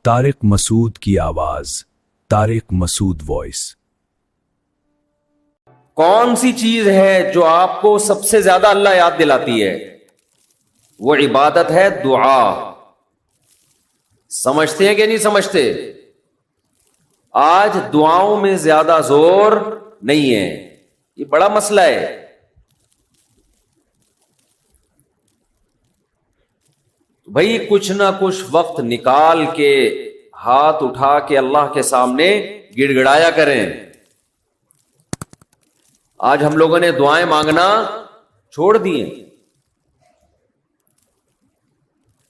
طارق مسعود کی آواز، طارق مسعود وائس۔ کون سی چیز ہے جو آپ کو سب سے زیادہ اللہ یاد دلاتی ہے؟ وہ عبادت ہے دعا۔ سمجھتے ہیں کہ نہیں سمجھتے؟ آج دعاؤں میں زیادہ زور نہیں ہے، یہ بڑا مسئلہ ہے۔ بھئی کچھ نہ کچھ وقت نکال کے ہاتھ اٹھا کے اللہ کے سامنے گڑ گڑایا کریں۔ آج ہم لوگوں نے دعائیں مانگنا چھوڑ دی ہیں۔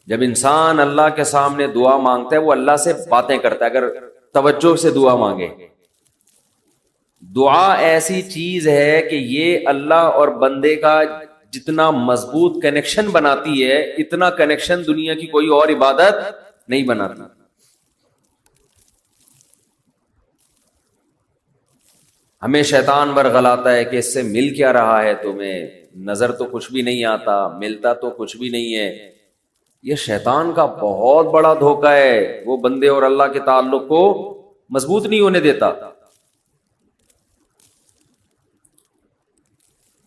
جب انسان اللہ کے سامنے دعا مانگتا ہے وہ اللہ سے باتیں کرتا ہے، اگر توجہ سے دعا مانگے۔ دعا ایسی چیز ہے کہ یہ اللہ اور بندے کا جتنا مضبوط کنیکشن بناتی ہے، اتنا کنیکشن دنیا کی کوئی اور عبادت نہیں بناتی۔ ہمیں شیطان ورغلاتا ہے کہ اس سے مل کیا رہا ہے تمہیں، نظر تو کچھ بھی نہیں آتا، ملتا تو کچھ بھی نہیں ہے۔ یہ شیطان کا بہت بڑا دھوکہ ہے، وہ بندے اور اللہ کے تعلق کو مضبوط نہیں ہونے دیتا۔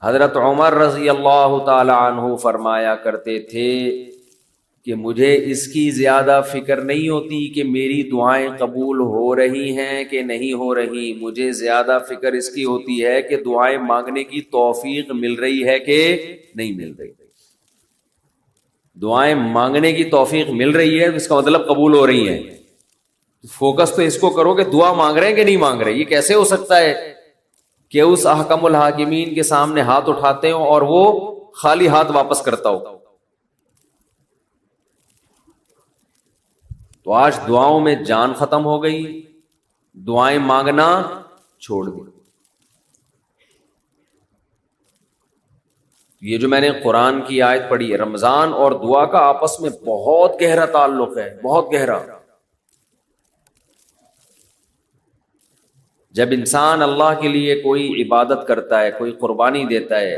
حضرت عمر رضی اللہ تعالی عنہ فرمایا کرتے تھے کہ مجھے اس کی زیادہ فکر نہیں ہوتی کہ میری دعائیں قبول ہو رہی ہیں کہ نہیں ہو رہی، مجھے زیادہ فکر اس کی ہوتی ہے کہ دعائیں مانگنے کی توفیق مل رہی ہے کہ نہیں مل رہی۔ دعائیں مانگنے کی توفیق مل رہی ہے اس کا مطلب قبول ہو رہی ہیں۔ فوکس تو اس کو کرو کہ دعا مانگ رہے ہیں کہ نہیں مانگ رہے۔ یہ کیسے ہو سکتا ہے کہ اس احکم الحاکمین کے سامنے ہاتھ اٹھاتے ہوں اور وہ خالی ہاتھ واپس کرتا ہو؟ تو آج دعاؤں میں جان ختم ہو گئی، دعائیں مانگنا چھوڑ دی۔ یہ جو میں نے قرآن کی آیت پڑھی ہے، رمضان اور دعا کا آپس میں بہت گہرا تعلق ہے، بہت گہرا۔ جب انسان اللہ کے لیے کوئی عبادت کرتا ہے، کوئی قربانی دیتا ہے،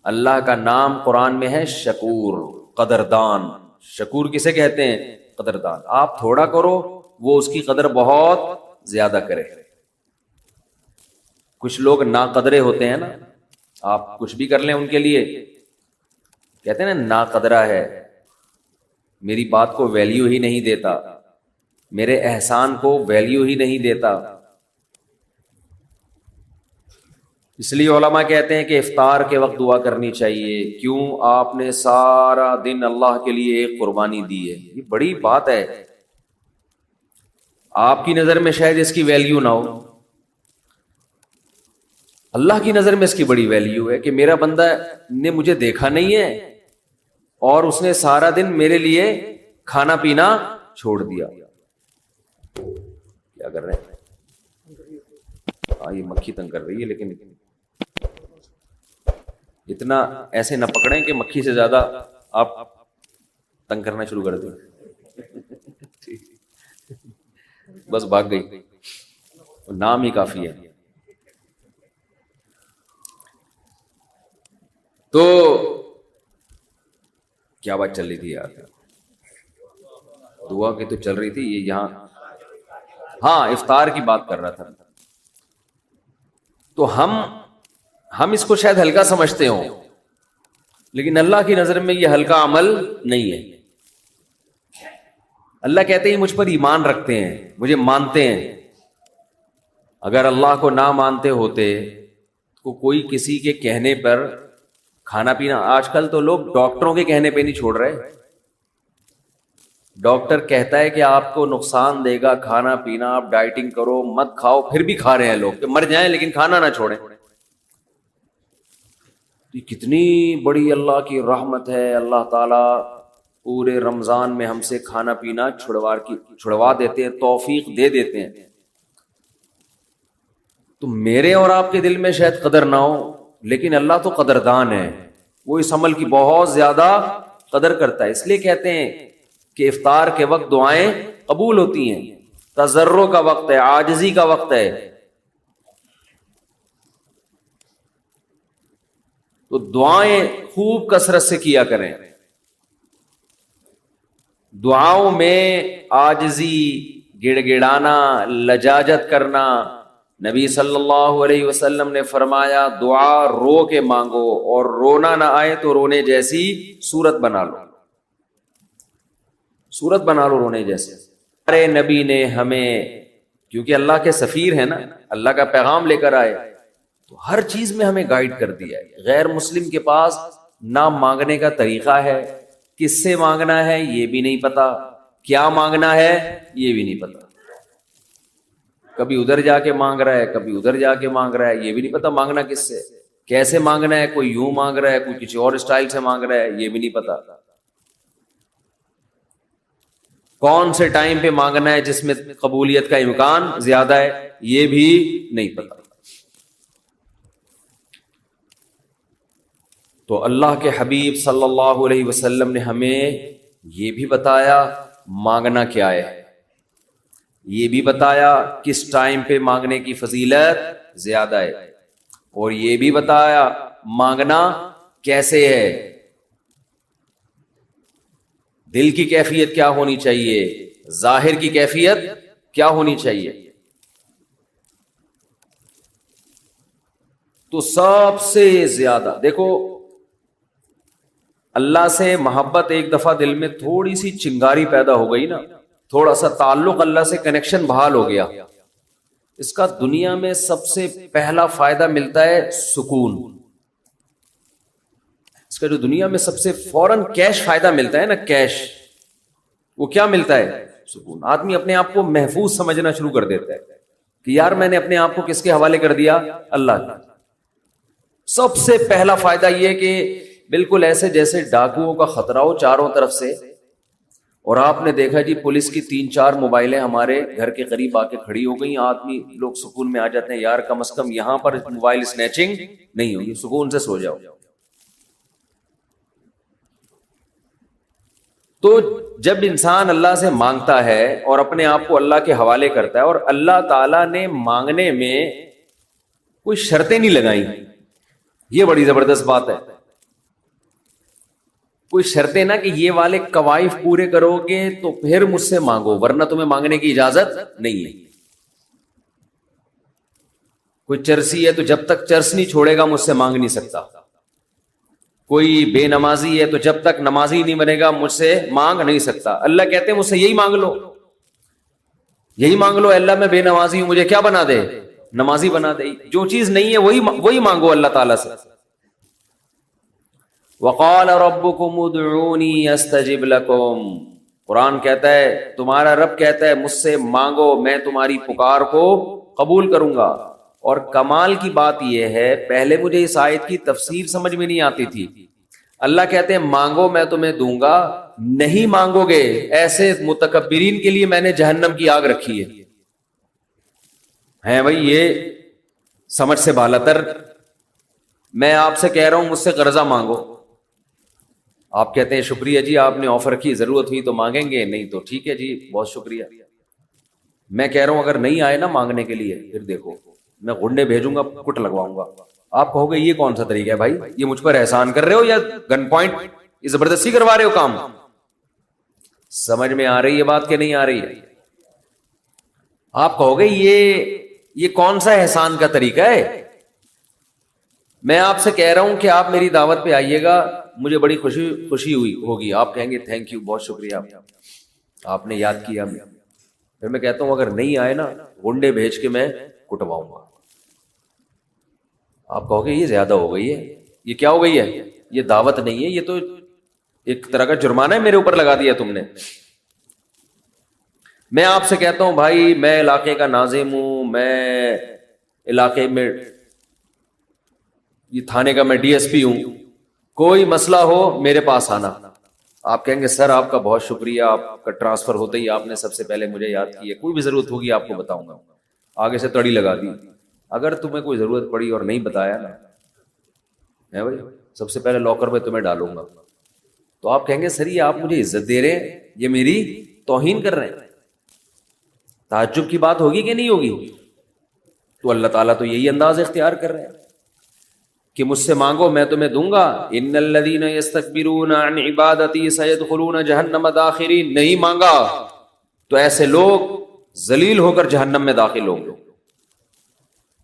اللہ کا نام قرآن میں ہے شکور، قدردان۔ شکور کسے کہتے ہیں؟ قدردان۔ آپ تھوڑا کرو وہ اس کی قدر بہت زیادہ کرے۔ کچھ لوگ ناقدرے ہوتے ہیں نا، آپ کچھ بھی کر لیں ان کے لیے، کہتے ہیں نا ناقدرہ ہے، میری بات کو ویلیو ہی نہیں دیتا، میرے احسان کو ویلیو ہی نہیں دیتا۔ اس لیے علماء کہتے ہیں کہ افطار کے وقت دعا کرنی چاہیے۔ کیوں؟ آپ نے سارا دن اللہ کے لیے ایک قربانی دی ہے، یہ بڑی بات ہے۔ آپ کی نظر میں شاید اس کی ویلیو نہ ہو، اللہ کی نظر میں اس کی بڑی ویلیو ہے کہ میرا بندہ نے مجھے دیکھا نہیں ہے اور اس نے سارا دن میرے لیے کھانا پینا چھوڑ دیا۔ کیا کر رہے ہیں؟ ہاں یہ مکھی تنگ کر رہی ہے، لیکن اتنا ایسے نہ پکڑیں کہ مکھی سے زیادہ آپ تنگ کرنا شروع کر دیں۔ بس بھاگ گئی، نام ہی کافی ہے۔ تو کیا بات چل رہی تھی یار؟ دعا کی تو چل رہی تھی، یہ یہاں ہاں افطار کی بات کر رہا تھا۔ تو ہم اس کو شاید ہلکا سمجھتے ہوں، لیکن اللہ کی نظر میں یہ ہلکا عمل نہیں ہے۔ اللہ کہتے ہیں مجھ پر ایمان رکھتے ہیں، مجھے مانتے ہیں۔ اگر اللہ کو نہ مانتے ہوتے تو کوئی کسی کے کہنے پر کھانا پینا، آج کل تو لوگ ڈاکٹروں کے کہنے پہ نہیں چھوڑ رہے۔ ڈاکٹر کہتا ہے کہ آپ کو نقصان دے گا کھانا پینا، آپ ڈائٹنگ کرو، مت کھاؤ، پھر بھی کھا رہے ہیں لوگ کہ مر جائیں لیکن کھانا نہ چھوڑیں۔ یہ کتنی بڑی اللہ کی رحمت ہے، اللہ تعالیٰ پورے رمضان میں ہم سے کھانا پینا چھڑوا دیتے ہیں، توفیق دے دیتے ہیں۔ تو میرے اور آپ کے دل میں شاید قدر نہ ہو، لیکن اللہ تو قدردان ہے، وہ اس عمل کی بہت زیادہ قدر کرتا ہے۔ اس لیے کہتے ہیں کہ افطار کے وقت دعائیں قبول ہوتی ہیں، تضرع کا وقت ہے، عاجزی کا وقت ہے۔ تو دعائیں خوب کثرت سے کیا کریں۔ دعاؤں میں عاجزی، گڑ گڑانا، لجاجت کرنا. نبی صلی اللہ علیہ وسلم نے فرمایا دعا رو کے مانگو، اور رونا نہ آئے تو رونے جیسی صورت بنا لو، صورت بنا لو رونے جیسے. ہمارے نبی نے ہمیں، کیونکہ اللہ کے سفیر ہیں نا، اللہ کا پیغام لے کر آئے، تو ہر چیز میں ہمیں گائیڈ کر دیا ہے. غیر مسلم کے پاس نہ مانگنے کا طریقہ ہے، کس سے مانگنا ہے یہ بھی نہیں پتا، کیا مانگنا ہے یہ بھی نہیں پتا. کبھی ادھر جا کے مانگ رہا ہے، کبھی ادھر جا کے مانگ رہا ہے، یہ بھی نہیں پتا مانگنا کس سے، کیسے مانگنا ہے. کوئی یوں مانگ رہا ہے، کوئی کسی اور اسٹائل سے مانگ رہا ہے، یہ بھی نہیں پتا. کون سے ٹائم پہ مانگنا ہے جس میں قبولیت کا امکان زیادہ ہے، یہ بھی نہیں پتا. تو اللہ کے حبیب صلی اللہ علیہ وسلم نے ہمیں یہ بھی بتایا مانگنا کیا ہے، یہ بھی بتایا کس ٹائم پہ مانگنے کی فضیلت زیادہ ہے، اور یہ بھی بتایا مانگنا کیسے ہے، دل کی کیفیت کیا ہونی چاہیے، ظاہر کی کیفیت کیا ہونی چاہیے. تو سب سے زیادہ دیکھو، اللہ سے محبت ایک دفعہ دل میں تھوڑی سی چنگاری پیدا ہو گئی نا، تھوڑا سا تعلق اللہ سے کنیکشن بحال ہو گیا، اس کا دنیا میں سب سے پہلا فائدہ ملتا ہے سکون. اس کا جو دنیا میں سب سے فوراً کیش فائدہ ملتا ہے نا، کیش، وہ کیا ملتا ہے؟ سکون. آدمی اپنے آپ کو محفوظ سمجھنا شروع کر دیتا ہے کہ یار میں نے اپنے آپ کو کس کے حوالے کر دیا؟ اللہ کا. سب سے پہلا فائدہ یہ کہ بالکل ایسے جیسے ڈاکوؤں کا خطرہ ہو چاروں طرف سے، اور آپ نے دیکھا جی پولیس کی 3-4 موبائلیں ہمارے گھر کے قریب آ کے کھڑی ہو گئی، آدمی لوگ سکون میں آ جاتے ہیں، یار کم از کم یہاں پر موبائل سنیچنگ نہیں ہوگی، سکون سے سو جاؤ. تو جب انسان اللہ سے مانگتا ہے اور اپنے آپ کو اللہ کے حوالے کرتا ہے، اور اللہ تعالیٰ نے مانگنے میں کوئی شرطیں نہیں لگائیں، یہ بڑی زبردست بات ہے. کوئی شرطیں نہ کہ یہ والے قوائف پورے کرو گے تو پھر مجھ سے مانگو، ورنہ تمہیں مانگنے کی اجازت نہیں ہے. کوئی چرسی ہے تو جب تک چرس نہیں چھوڑے گا مجھ سے مانگ نہیں سکتا. کوئی بے نمازی ہے تو جب تک نمازی نہیں بنے گا مجھ سے مانگ نہیں سکتا. اللہ کہتے ہیں مجھ سے یہی مانگ لو، یہی مانگ لو، اللہ میں بے نمازی ہوں، مجھے کیا بنا دے؟ نمازی بنا دے. جو چیز نہیں ہے وہی مانگو اللہ تعالیٰ سے. وقال ربکم ادعونی استجب لکم، قرآن کہتا ہے، تمہارا رب کہتا ہے مجھ سے مانگو میں تمہاری پکار کو قبول کروں گا. اور کمال کی بات یہ ہے، پہلے مجھے اس آیت کی تفسیر سمجھ میں نہیں آتی تھی. اللہ کہتے ہیں مانگو میں تمہیں دوں گا، نہیں مانگو گے ایسے متکبرین کے لیے میں نے جہنم کی آگ رکھی ہے بھائی. یہ سمجھ سے بالاتر. میں آپ سے کہہ رہا ہوں مجھ سے قرضہ مانگو، آپ کہتے ہیں شکریہ جی آپ نے آفر کی، ضرورت ہوئی تو مانگیں گے، نہیں تو ٹھیک ہے جی بہت شکریہ. میں کہہ رہا ہوں اگر نہیں آئے نا مانگنے کے لیے، پھر دیکھو میں غنڈے بھیجوں گا، کٹ لگواؤں گا. آپ کہو گے یہ کون سا طریقہ ہے بھائی، یہ مجھ پر احسان کر رہے ہو یا گن پوائنٹ یہ زبردستی کروا رہے ہو کام؟ سمجھ میں آ رہی ہے بات کہ نہیں آ رہی ہے؟ آپ کہو گے یہ کون سا احسان کا طریقہ ہے. میں آپ سے کہہ رہا ہوں کہ آپ میری دعوت پہ آئیے گا، مجھے بڑی خوشی ہوئی ہوگی، آپ کہیں گے تھینک یو، بہت شکریہ آپ نے یاد کیا. پھر میں کہتا ہوں اگر نہیں آئے نا غنڈے بھیج کے میں کٹواؤں گا. آپ کہو گے یہ زیادہ ہو گئی ہے، یہ کیا ہو گئی ہے، یہ دعوت نہیں ہے، یہ تو ایک طرح کا جرمانہ ہے میرے اوپر لگا دیا تم نے. میں آپ سے کہتا ہوں بھائی میں علاقے کا ناظم ہوں، میں علاقے میں یہ تھانے کا میں ڈی ایس پی ہوں، کوئی مسئلہ ہو میرے پاس آنا. آپ کہیں گے سر آپ کا بہت شکریہ، آپ کا ٹرانسفر ہوتے ہی آپ نے سب سے پہلے مجھے یاد کیا، کوئی بھی ضرورت ہوگی آپ کو بتاؤں گا. آگے سے تڑی لگا دی. اگر تمہیں کوئی ضرورت پڑی اور نہیں بتایا نا ہے بھائی، سب سے پہلے لاکر میں تمہیں ڈالوں گا. تو آپ کہیں گے سر یہ آپ مجھے عزت دے رہے ہیں، یہ میری توہین کر رہے ہیں. تعجب کی بات ہوگی کہ نہیں ہوگی؟ تو اللہ تعالیٰ تو یہی انداز اختیار کر رہے ہیں. کہ مجھ سے مانگو میں تمہیں دوں گا. ان الذین یستکبرون عن عبادتی سیدخلون جہنم داخرین. نہیں مانگا تو ایسے لوگ ذلیل ہو کر جہنم میں داخل ہوں گے.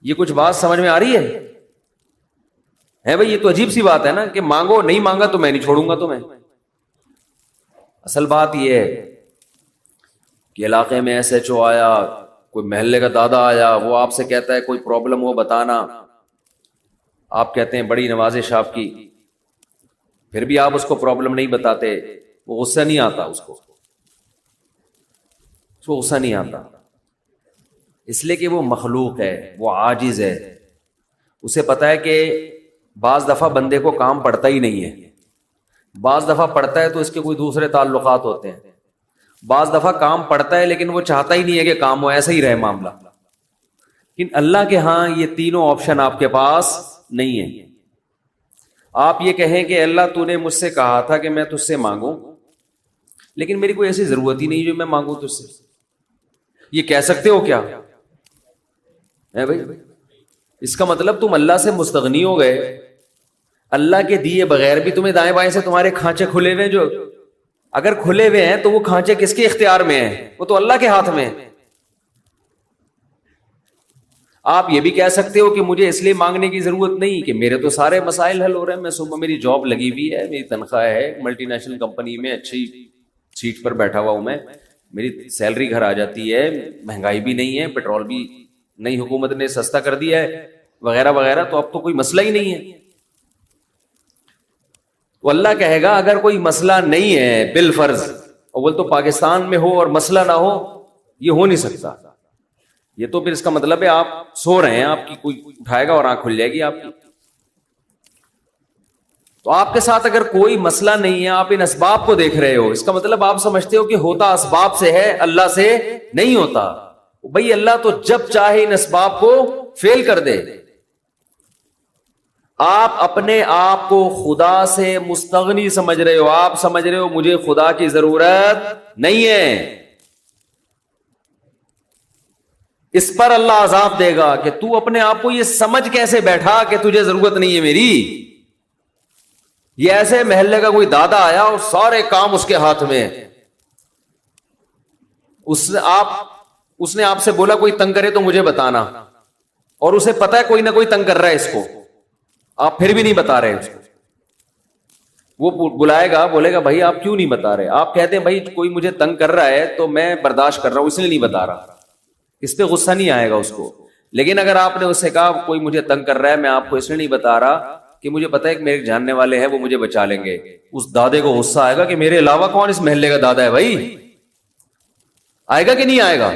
یہ کچھ بات سمجھ میں آ رہی ہے بھائی؟ یہ تو عجیب سی بات ہے نا کہ مانگو, نہیں مانگا تو میں نہیں چھوڑوں گا تمہیں. اصل بات یہ ہے کہ علاقے میں ایس ایچ او آیا, کوئی محلے کا دادا آیا, وہ آپ سے کہتا ہے کوئی پرابلم ہو بتانا, آپ کہتے ہیں بڑی نوازش آپ کی, پھر بھی آپ اس کو پرابلم نہیں بتاتے, وہ غصہ نہیں آتا, اس کو غصہ نہیں آتا, اس لیے کہ وہ مخلوق ہے, وہ عاجز ہے. اسے پتا ہے کہ بعض دفعہ بندے کو کام پڑتا ہی نہیں ہے, بعض دفعہ پڑتا ہے تو اس کے کوئی دوسرے تعلقات ہوتے ہیں, بعض دفعہ کام پڑتا ہے لیکن وہ چاہتا ہی نہیں ہے کہ کام ہو, ایسا ہی رہے معاملہ. لیکن اللہ کے ہاں یہ تینوں آپشن آپ کے پاس نہیں ہے. آپ یہ کہیں کہ اللہ تو نے مجھ سے کہا تھا کہ میں تجھ سے مانگوں, لیکن میری کوئی ایسی ضرورت ہی نہیں جو میں مانگوں تجھ سے. یہ کہہ سکتے ہو کیا ہے بھائی؟ اس کا مطلب تم اللہ سے مستغنی ہو گئے. اللہ کے دیے بغیر بھی تمہیں دائیں بائیں سے تمہارے کھانچے کھلے ہوئے, جو اگر کھلے ہوئے ہیں تو وہ کھانچے کس کے اختیار میں ہیں؟ وہ تو اللہ کے ہاتھ میں. آپ یہ بھی کہہ سکتے ہو کہ مجھے اس لیے مانگنے کی ضرورت نہیں کہ میرے تو سارے مسائل حل ہو رہے ہیں, میں صبح میری جاب لگی ہوئی ہے, میری تنخواہ ہے, ملٹی نیشنل کمپنی میں اچھی سیٹ پر بیٹھا ہوا ہوں میں, میری سیلری گھر آ جاتی ہے, مہنگائی بھی نہیں ہے, پیٹرول بھی نئی حکومت نے سستا کر دیا ہے وغیرہ وغیرہ, تو اب تو کوئی مسئلہ ہی نہیں ہے. تو اللہ کہے گا اگر کوئی مسئلہ نہیں ہے بالفرض, اول تو پاکستان میں ہو اور مسئلہ نہ ہو, یہ ہو نہیں سکتا. یہ تو پھر اس کا مطلب ہے آپ سو رہے ہیں, آپ کی کوئی اٹھائے گا اور آنکھ کھل جائے گی آپ کی. تو آپ کے ساتھ اگر کوئی مسئلہ نہیں ہے, آپ ان اسباب کو دیکھ رہے ہو, اس کا مطلب آپ سمجھتے ہو کہ ہوتا اسباب سے ہے, اللہ سے نہیں ہوتا. بھئی اللہ تو جب چاہے ان اسباب کو فیل کر دے. آپ اپنے آپ کو خدا سے مستغنی سمجھ رہے ہو, آپ سمجھ رہے ہو مجھے خدا کی ضرورت نہیں ہے. اس پر اللہ عذاب دے گا کہ تو اپنے آپ کو یہ سمجھ کیسے بیٹھا کہ تجھے ضرورت نہیں ہے میری. یہ ایسے محلے کا کوئی دادا آیا اور سارے کام اس کے ہاتھ میں, اس نے آپ سے بولا کوئی تنگ کرے تو مجھے بتانا, اور اسے پتا ہے کوئی نہ کوئی تنگ کر رہا ہے اس کو, آپ پھر بھی نہیں بتا رہے اس کو. وہ بلائے گا, بولے گا بھائی آپ کیوں نہیں بتا رہے؟ آپ کہتے ہیں بھائی کوئی مجھے تنگ کر رہا ہے تو میں برداشت کر رہا ہوں, اس لیے نہیں بتا رہا. اس پہ غصہ نہیں آئے گا اس کو. لیکن اگر آپ نے اس سے کہا کوئی مجھے تنگ کر رہا ہے, میں آپ کو اس لیے نہیں بتا رہا کہ مجھے پتا ہے کہ میرے جاننے والے ہیں, وہ مجھے بچا لیں گے, اس دادے کو غصہ آئے گا کہ میرے علاوہ کون اس محلے کا دادا ہے بھائی. آئے گا کہ نہیں آئے گا؟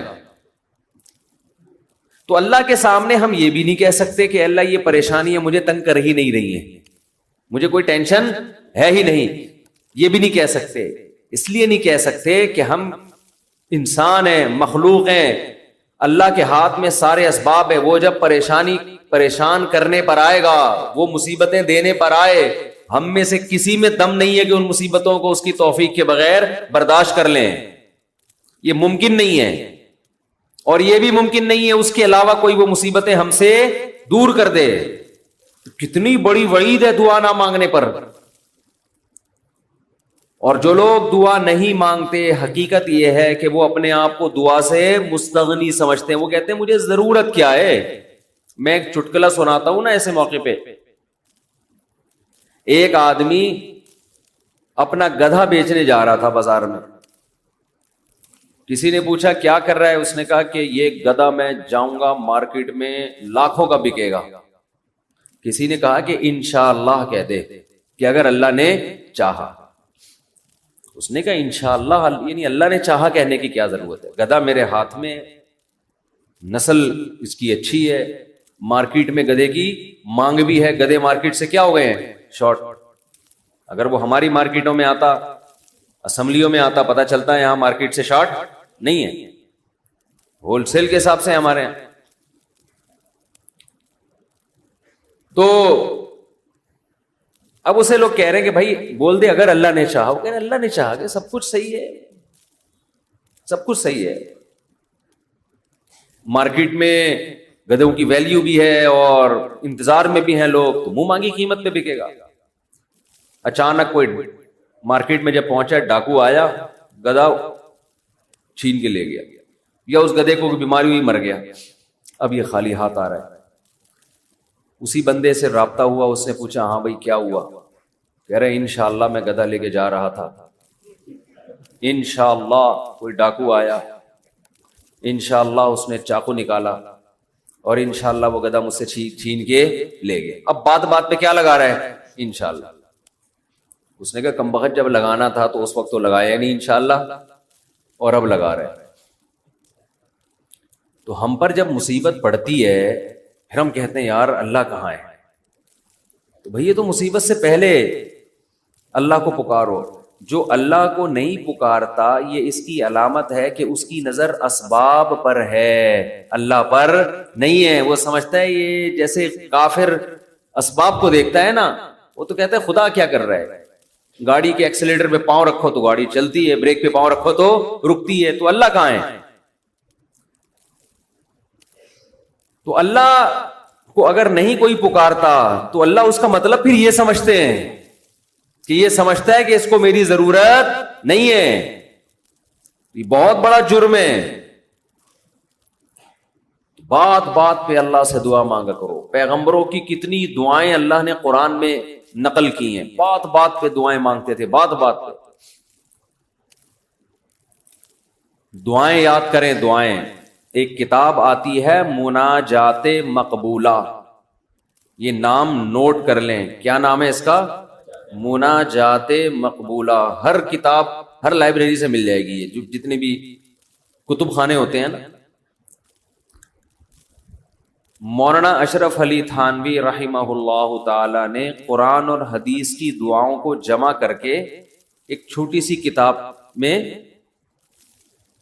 تو اللہ کے سامنے ہم یہ بھی نہیں کہہ سکتے کہ اللہ یہ پریشانی ہے مجھے تنگ کر ہی نہیں رہی ہے, مجھے کوئی ٹینشن ہے ہی نہیں, یہ بھی نہیں کہہ سکتے. اس لیے نہیں کہہ سکتے کہ ہم انسان ہیں, مخلوق ہیں, اللہ کے ہاتھ میں سارے اسباب ہے. وہ جب پریشان کرنے پر آئے گا, وہ مصیبتیں دینے پر آئے, ہم میں سے کسی میں دم نہیں ہے کہ ان مصیبتوں کو اس کی توفیق کے بغیر برداشت کر لیں. یہ ممکن نہیں ہے. اور یہ بھی ممکن نہیں ہے اس کے علاوہ کوئی وہ مصیبتیں ہم سے دور کر دے. کتنی بڑی وعید ہے دعا نہ مانگنے پر. اور جو لوگ دعا نہیں مانگتے, حقیقت یہ ہے کہ وہ اپنے آپ کو دعا سے مستغنی سمجھتے ہیں. وہ کہتے ہیں مجھے ضرورت کیا ہے. میں ایک چٹکلا سناتا ہوں نا ایسے موقع پہ. ایک آدمی اپنا گدھا بیچنے جا رہا تھا بازار میں. کسی نے پوچھا کیا کر رہا ہے؟ اس نے کہا کہ یہ گدھا میں جاؤں گا مارکیٹ میں لاکھوں کا بکے گا. کسی نے کہا کہ انشاءاللہ کہہ دے کہ اگر اللہ نے چاہا. اس نے کہا انشاءاللہ, یعنی اللہ نے چاہا کہنے کی کیا ضرورت ہے؟ گدھا میرے ہاتھ میں, نسل اس کی اچھی ہے, مارکیٹ میں گدھے کی مانگ بھی ہے. گدھے مارکیٹ سے کیا ہو گئے ہیں؟ شارٹ. اگر وہ ہماری مارکیٹوں میں آتا, اسمبلیوں میں آتا, پتہ چلتا ہے یہاں مارکیٹ سے شارٹ نہیں ہے, ہول سیل کے حساب سے ہمارے یہاں. تو اب اسے لوگ کہہ رہے ہیں کہ بھائی بول دے اگر اللہ نے چاہا. وہ کہہ رہے ہیں اللہ نے چاہا کہ سب کچھ صحیح ہے, سب کچھ صحیح ہے. مارکیٹ میں گدھوں کی ویلیو بھی ہے اور انتظار میں بھی ہیں لوگ، تو منہ مانگی قیمت پہ بکے گا۔ اچانک کوئی مارکیٹ میں جب پہنچا، ڈاکو آیا، گدھا چھین کے لے گیا، یا اس گدھے کو بیماری ہوئی مر گیا، اب یہ خالی ہاتھ آ رہا ہے۔ اسی بندے سے رابطہ ہوا، اس نے پوچھا ہاں بھائی کیا ہوا؟ کہہ رہے انشاءاللہ میں گدھا لے کے جا رہا تھا، انشاءاللہ کوئی ڈاکو آیا، انشاءاللہ اس نے چاقو نکالا اور انشاءاللہ وہ گدھا مجھ سے چھین کے لے گئے۔ اب بات بات پہ کیا لگا رہا ہے؟ انشاءاللہ۔ اس نے کہا کمبخت جب لگانا تھا تو اس وقت تو لگایا نہیں انشاءاللہ، اور اب لگا رہے۔ تو ہم پر جب مصیبت پڑتی ہے پھر ہم کہتے ہیں یار اللہ کہاں ہے؟ تو بھئی یہ تو مصیبت سے پہلے اللہ کو پکارو۔ جو اللہ کو نہیں پکارتا یہ اس کی علامت ہے کہ اس کی نظر اسباب پر ہے، اللہ پر نہیں ہے۔ وہ سمجھتا ہے یہ جیسے کافر اسباب کو دیکھتا ہے نا، وہ تو کہتا ہے خدا کیا کر رہا ہے؟ گاڑی کے ایکسیلیٹر پہ پاؤں رکھو تو گاڑی چلتی ہے، بریک پہ پاؤں رکھو تو رکتی ہے، تو اللہ کہاں ہے؟ تو اللہ کو اگر نہیں کوئی پکارتا تو اللہ اس کا مطلب پھر یہ سمجھتے ہیں کہ یہ سمجھتا ہے کہ اس کو میری ضرورت نہیں ہے۔ یہ بہت بڑا جرم ہے۔ بات بات پہ اللہ سے دعا مانگا کرو۔ پیغمبروں کی کتنی دعائیں اللہ نے قرآن میں نقل کی ہیں، بات بات پہ دعائیں مانگتے تھے، بات بات پہ دعائیں یاد کریں۔ دعائیں، ایک کتاب آتی ہے مناجات مقبولہ، یہ نام نوٹ کر لیں، کیا نام ہے اس کا؟ مناجات مقبولہ۔ ہر کتاب، ہر لائبریری سے مل جائے گی، یہ جو جتنے بھی کتب خانے ہوتے ہیں نا۔ مولانا اشرف علی تھانوی رحمہ اللہ تعالی نے قرآن اور حدیث کی دعاؤں کو جمع کر کے ایک چھوٹی سی کتاب میں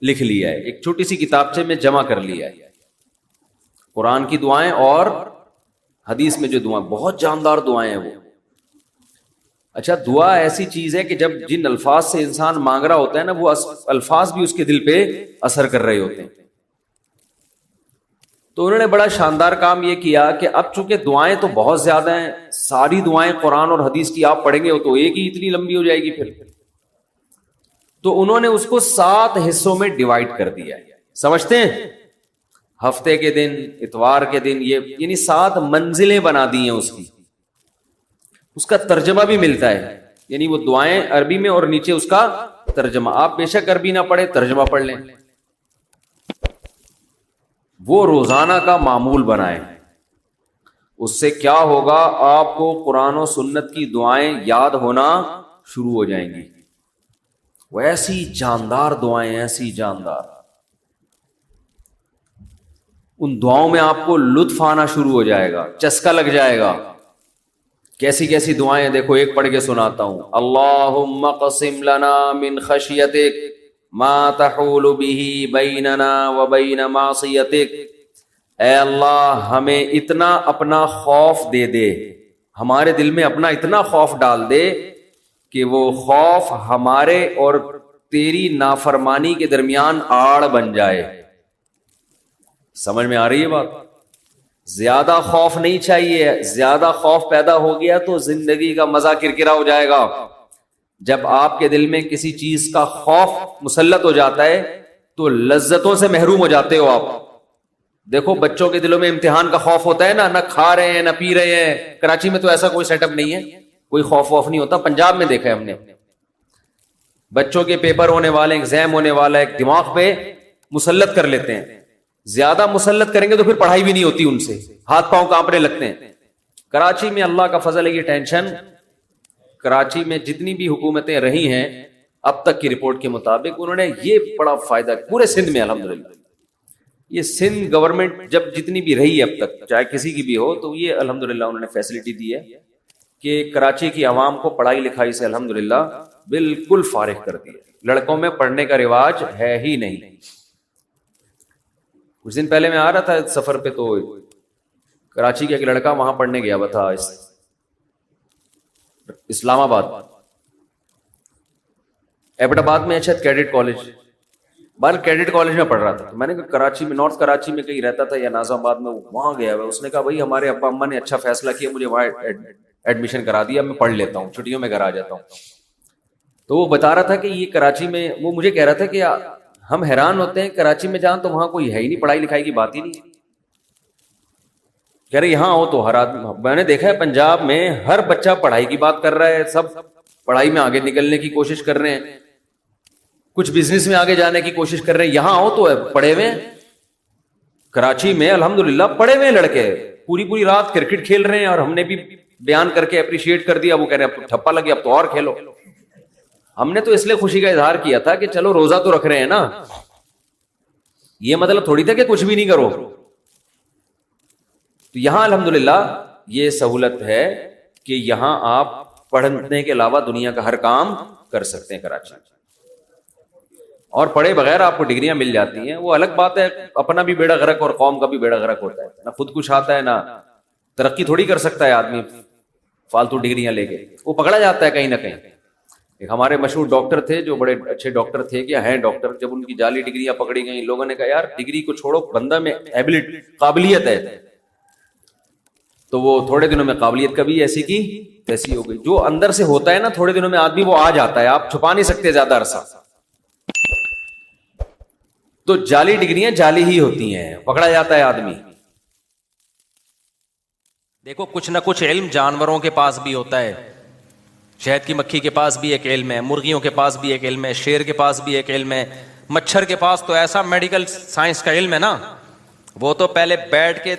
لکھ لیا ہے، ایک چھوٹی سی کتابچے میں جمع کر لیا ہے قرآن کی دعائیں اور حدیث میں جو دعائیں، بہت جاندار دعائیں ہیں وہ۔ اچھا، دعا ایسی چیز ہے کہ جب جن الفاظ سے انسان مانگ رہا ہوتا ہے نا، وہ الفاظ بھی اس کے دل پہ اثر کر رہے ہوتے ہیں۔ تو انہوں نے بڑا شاندار کام یہ کیا کہ اب چونکہ دعائیں تو بہت زیادہ ہیں، ساری دعائیں قرآن اور حدیث کی آپ پڑھیں گے تو ایک ہی اتنی لمبی ہو جائے گی پھر، تو انہوں نے اس کو 7 حصوں میں ڈیوائڈ کر دیا ہے۔ سمجھتے ہیں؟ ہفتے کے دن، اتوار کے دن، یہ یعنی 7 منزلیں بنا دی ہیں اس کی۔ اس کا ترجمہ بھی ملتا ہے، یعنی وہ دعائیں عربی میں اور نیچے اس کا ترجمہ۔ آپ بے شک عربی نہ پڑھیں، ترجمہ پڑھ لیں۔ وہ روزانہ کا معمول بنائیں، اس سے کیا ہوگا؟ آپ کو قرآن و سنت کی دعائیں یاد ہونا شروع ہو جائیں گی۔ وہ ایسی جاندار دعائیں، ایسی جاندار، ان دعاؤں میں آپ کو لطف آنا شروع ہو جائے گا، چسکا لگ جائے گا۔ کیسی کیسی دعائیں دیکھو، ایک پڑھ کے سناتا ہوں۔ اللہم اقسم لنا من خشیتک ما تحول به بیننا وبین معصیتک، اے اللہ ہمیں اتنا اپنا خوف دے دے، ہمارے دل میں اپنا اتنا خوف ڈال دے کہ وہ خوف ہمارے اور تیری نافرمانی کے درمیان آڑ بن جائے۔ سمجھ میں آ رہی ہے بات؟ زیادہ خوف نہیں چاہیے، زیادہ خوف پیدا ہو گیا تو زندگی کا مزہ کرکرا ہو جائے گا۔ جب آپ کے دل میں کسی چیز کا خوف مسلط ہو جاتا ہے تو لذتوں سے محروم ہو جاتے ہو آپ۔ دیکھو بچوں کے دلوں میں امتحان کا خوف ہوتا ہے نا، نہ کھا رہے ہیں نہ پی رہے ہیں۔ کراچی میں تو ایسا کوئی سیٹ اپ نہیں ہے، کوئی خوف ووف نہیں ہوتا۔ پنجاب میں دیکھا ہے ہم نے، بچوں کے پیپر ہونے والے، ایگزام ہونے والا، ایک دماغ پہ مسلط کر لیتے ہیں۔ زیادہ مسلط کریں گے تو پھر پڑھائی بھی نہیں ہوتی، ان سے ہاتھ پاؤں کانپنے لگتے ہیں۔ کراچی میں اللہ کا فضل ہے، یہ ٹینشن کراچی میں جتنی بھی حکومتیں رہی ہیں اب تک کی رپورٹ کے مطابق، انہوں نے یہ بڑا فائدہ پورے سندھ میں الحمدللہ، یہ سندھ گورنمنٹ جب جتنی بھی رہی ہے اب تک، چاہے کسی کی بھی ہو، تو یہ الحمدللہ انہوں نے فیسلٹی دی ہے کہ کراچی کی عوام کو پڑھائی لکھائی سے الحمدللہ بالکل فارغ کر دیا۔ لڑکوں میں پڑھنے کا رواج ہے ہی نہیں۔ کچھ دن پہلے میں آ رہا تھا سفر پہ، تو کراچی کا ایک لڑکا وہاں پڑھنے گیا ہوا تھا، اسلام آباد، ایبٹ آباد میں ہے شاید کیڈٹ کالج، بال کیڈٹ کالج میں پڑھ رہا تھا. تو میں نے کہا کراچی میں, نارتھ کراچی میں کہیں رہتا تھا یا ناظم آباد میں, وہاں گیا ہوا. اس نے کہا بھائی ہمارے ابا اماں نے اچھا فیصلہ کیا, مجھے وہاں ایڈمیشن کرا دیا, میں پڑھ لیتا ہوں, چھٹیوں میں گھر آ جاتا ہوں. تو وہ بتا رہا تھا کہ یہ کراچی میں, وہ مجھے کہہ رہا تھا کہ ہم حیران ہوتے ہیں کراچی میں جہاں تو وہاں کوئی ہے ہی نہیں, پڑھائی لکھائی کی بات ہی نہیں. کہہ رہے یہاں ہو تو ہر آدمی, میں نے دیکھا ہے پنجاب میں ہر بچہ پڑھائی کی بات کر رہا ہے, سب پڑھائی میں آگے نکلنے کی کوشش کر رہے ہیں, کچھ بزنس میں آگے جانے کی کوشش کر رہے ہیں. یہاں ہو تو ہے پڑھے ہوئے. کراچی میں الحمدللہ پڑھے ہوئے لڑکے پوری پوری رات کرکٹ کھیل رہے ہیں, اور ہم نے بھی بیان کر کے اپریشیٹ کر دیا. وہ کہہ رہے ہیں اب تو ٹھپا لگے, اب تو اور کھیلو. ہم نے تو اس لیے خوشی کا اظہار کیا تھا کہ چلو روزہ تو رکھ رہے ہیں نا, یہ مطلب تھوڑی تھا کہ کچھ بھی نہیں کرو. تو یہاں الحمدللہ یہ سہولت ہے کہ یہاں آپ پڑھنے کے علاوہ دنیا کا ہر کام کر سکتے ہیں کراچی میں, اور پڑھے بغیر آپ کو ڈگریاں مل جاتی ہیں. وہ الگ بات ہے, اپنا بھی بیڑا غرق اور قوم کا بھی بیڑا غرق ہوتا ہے. نہ خود کچھ آتا ہے, نہ ترقی تھوڑی کر سکتا ہے آدمی فالتو ڈگریاں لے کے, وہ پکڑا جاتا ہے کہیں نہ کہیں. ایک ہمارے مشہور ڈاکٹر تھے جو بڑے اچھے ڈاکٹر تھے, کیا ہیں ڈاکٹر, جب ان کی جعلی ڈگریاں پکڑی گئیں, لوگوں نے کہا یار ڈگری کو چھوڑو, بندہ میں قابلیت ہے. تو وہ تھوڑے دنوں میں قابلیت کبھی ایسی کی ایسی ہو گئی. جو اندر سے ہوتا ہے نا تھوڑے دنوں میں آدمی وہ آ جاتا ہے, آپ چھپا نہیں سکتے زیادہ عرصہ. تو جعلی ڈگریاں جعلی ہی ہوتی ہیں, پکڑا جاتا ہے آدمی. دیکھو کچھ نہ کچھ علم جانوروں کے پاس بھی ہوتا ہے. شہد کی مکھی کے پاس بھی ایک علم ہے, مرغیوں کے پاس بھی ایک علم ہے, شیر کے پاس بھی ایک علم ہے, مچھر کے پاس تو ایسا میڈیکل سائنس کا علم ہے نا, وہ تو پہلے بیٹھ کے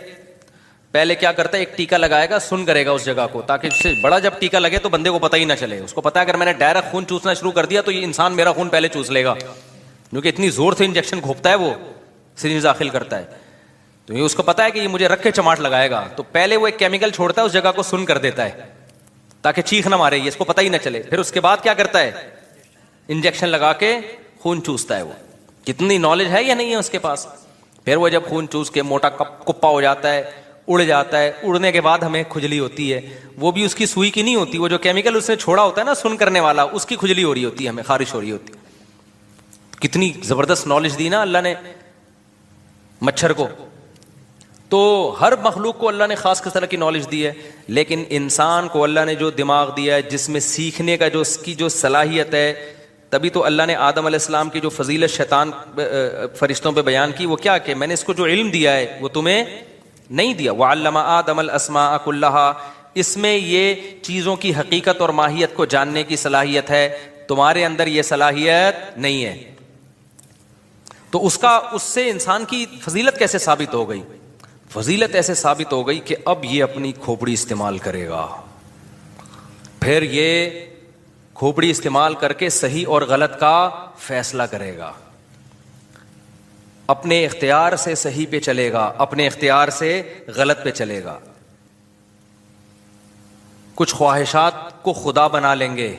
پہلے کیا کرتا ہے, ایک ٹیکا لگائے گا, سن کرے گا اس جگہ کو, تاکہ اس سے بڑا جب ٹیکا لگے تو بندے کو پتہ ہی نہ چلے. اس کو پتا ہے اگر میں نے ڈائریکٹ خون چوسنا شروع کر دیا تو یہ انسان میرا خون پہلے چوس لے گا, کیونکہ اتنی زور سے انجیکشن گھوپتا ہے, وہ سرنج داخل کرتا ہے. تو یہ اس کو پتا ہے کہ یہ مجھے رکھ کے چماٹ لگائے گا, تو پہلے وہ ایک کیمیکل چھوڑتا ہے, اس جگہ کو سن کر دیتا ہے تاکہ چیخ نہ مارے, یہ اس کو پتہ ہی نہ چلے. پھر اس کے بعد کیا کرتا ہے, انجیکشن لگا کے خون چوستا ہے. وہ کتنی نالج ہے یا نہیں ہے اس کے پاس. پھر وہ جب خون چوس کے موٹا کپا ہو جاتا ہے, اڑ جاتا ہے, اڑنے کے بعد ہمیں کھجلی ہوتی ہے, وہ بھی اس کی سوئی کی نہیں ہوتی, وہ جو کیمیکل اس نے چھوڑا ہوتا ہے نا سن کرنے والا, اس کی کھجلی ہو رہی ہوتی ہے, ہمیں خارش ہو رہی ہوتی ہے. کتنی زبردست نالج دی نا اللہ نے مچھر کو. تو ہر مخلوق کو اللہ نے خاص کس طرح کی نالج دی ہے, لیکن انسان کو اللہ نے جو دماغ دیا ہے, جس میں سیکھنے کا جو اس کی جو صلاحیت ہے, تبھی تو اللہ نے آدم علیہ السلام کی جو فضیلت شیطان فرشتوں پہ بیان کی, وہ کیا کہ میں نے اس کو جو علم دیا ہے وہ تمہیں نہیں دیا. وعلم آدم الاسماء کلھا, اس میں یہ چیزوں کی حقیقت اور ماہیت کو جاننے کی صلاحیت ہے, تمہارے اندر یہ صلاحیت نہیں ہے. تو اس سے انسان کی فضیلت کیسے ثابت ہو گئی؟ فضیلت ایسے ثابت ہو گئی کہ اب یہ اپنی کھوپڑی استعمال کرے گا, پھر یہ کھوپڑی استعمال کر کے صحیح اور غلط کا فیصلہ کرے گا, اپنے اختیار سے صحیح پہ چلے گا, اپنے اختیار سے غلط پہ چلے گا. کچھ خواہشات کو خدا بنا لیں گے,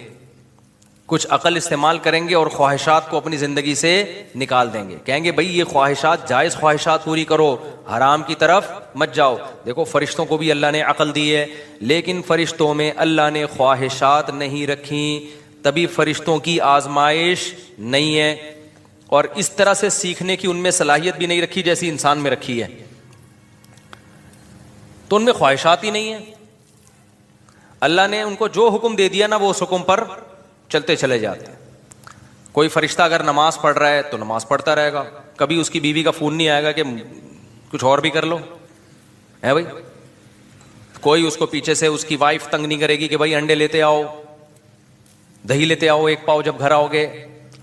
کچھ عقل استعمال کریں گے اور خواہشات کو اپنی زندگی سے نکال دیں گے. کہیں گے بھائی یہ خواہشات جائز خواہشات پوری کرو, حرام کی طرف مت جاؤ. دیکھو فرشتوں کو بھی اللہ نے عقل دی ہے, لیکن فرشتوں میں اللہ نے خواہشات نہیں رکھیں, تبھی فرشتوں کی آزمائش نہیں ہے, اور اس طرح سے سیکھنے کی ان میں صلاحیت بھی نہیں رکھی جیسی انسان میں رکھی ہے. تو ان میں خواہشات ہی نہیں ہیں. اللہ نے ان کو جو حکم دے دیا نا وہ اس حکم پر چلتے چلے جاتے ہیں. کوئی فرشتہ اگر نماز پڑھ رہا ہے تو نماز پڑھتا رہے گا, کبھی اس کی بیوی کا فون نہیں آئے گا کہ کچھ اور بھی کر لو, ہے بھائی. کوئی اس کو پیچھے سے اس کی وائف تنگ نہیں کرے گی کہ بھائی انڈے لیتے آؤ, دہی لیتے آؤ ایک پاؤ جب گھر آؤ گے.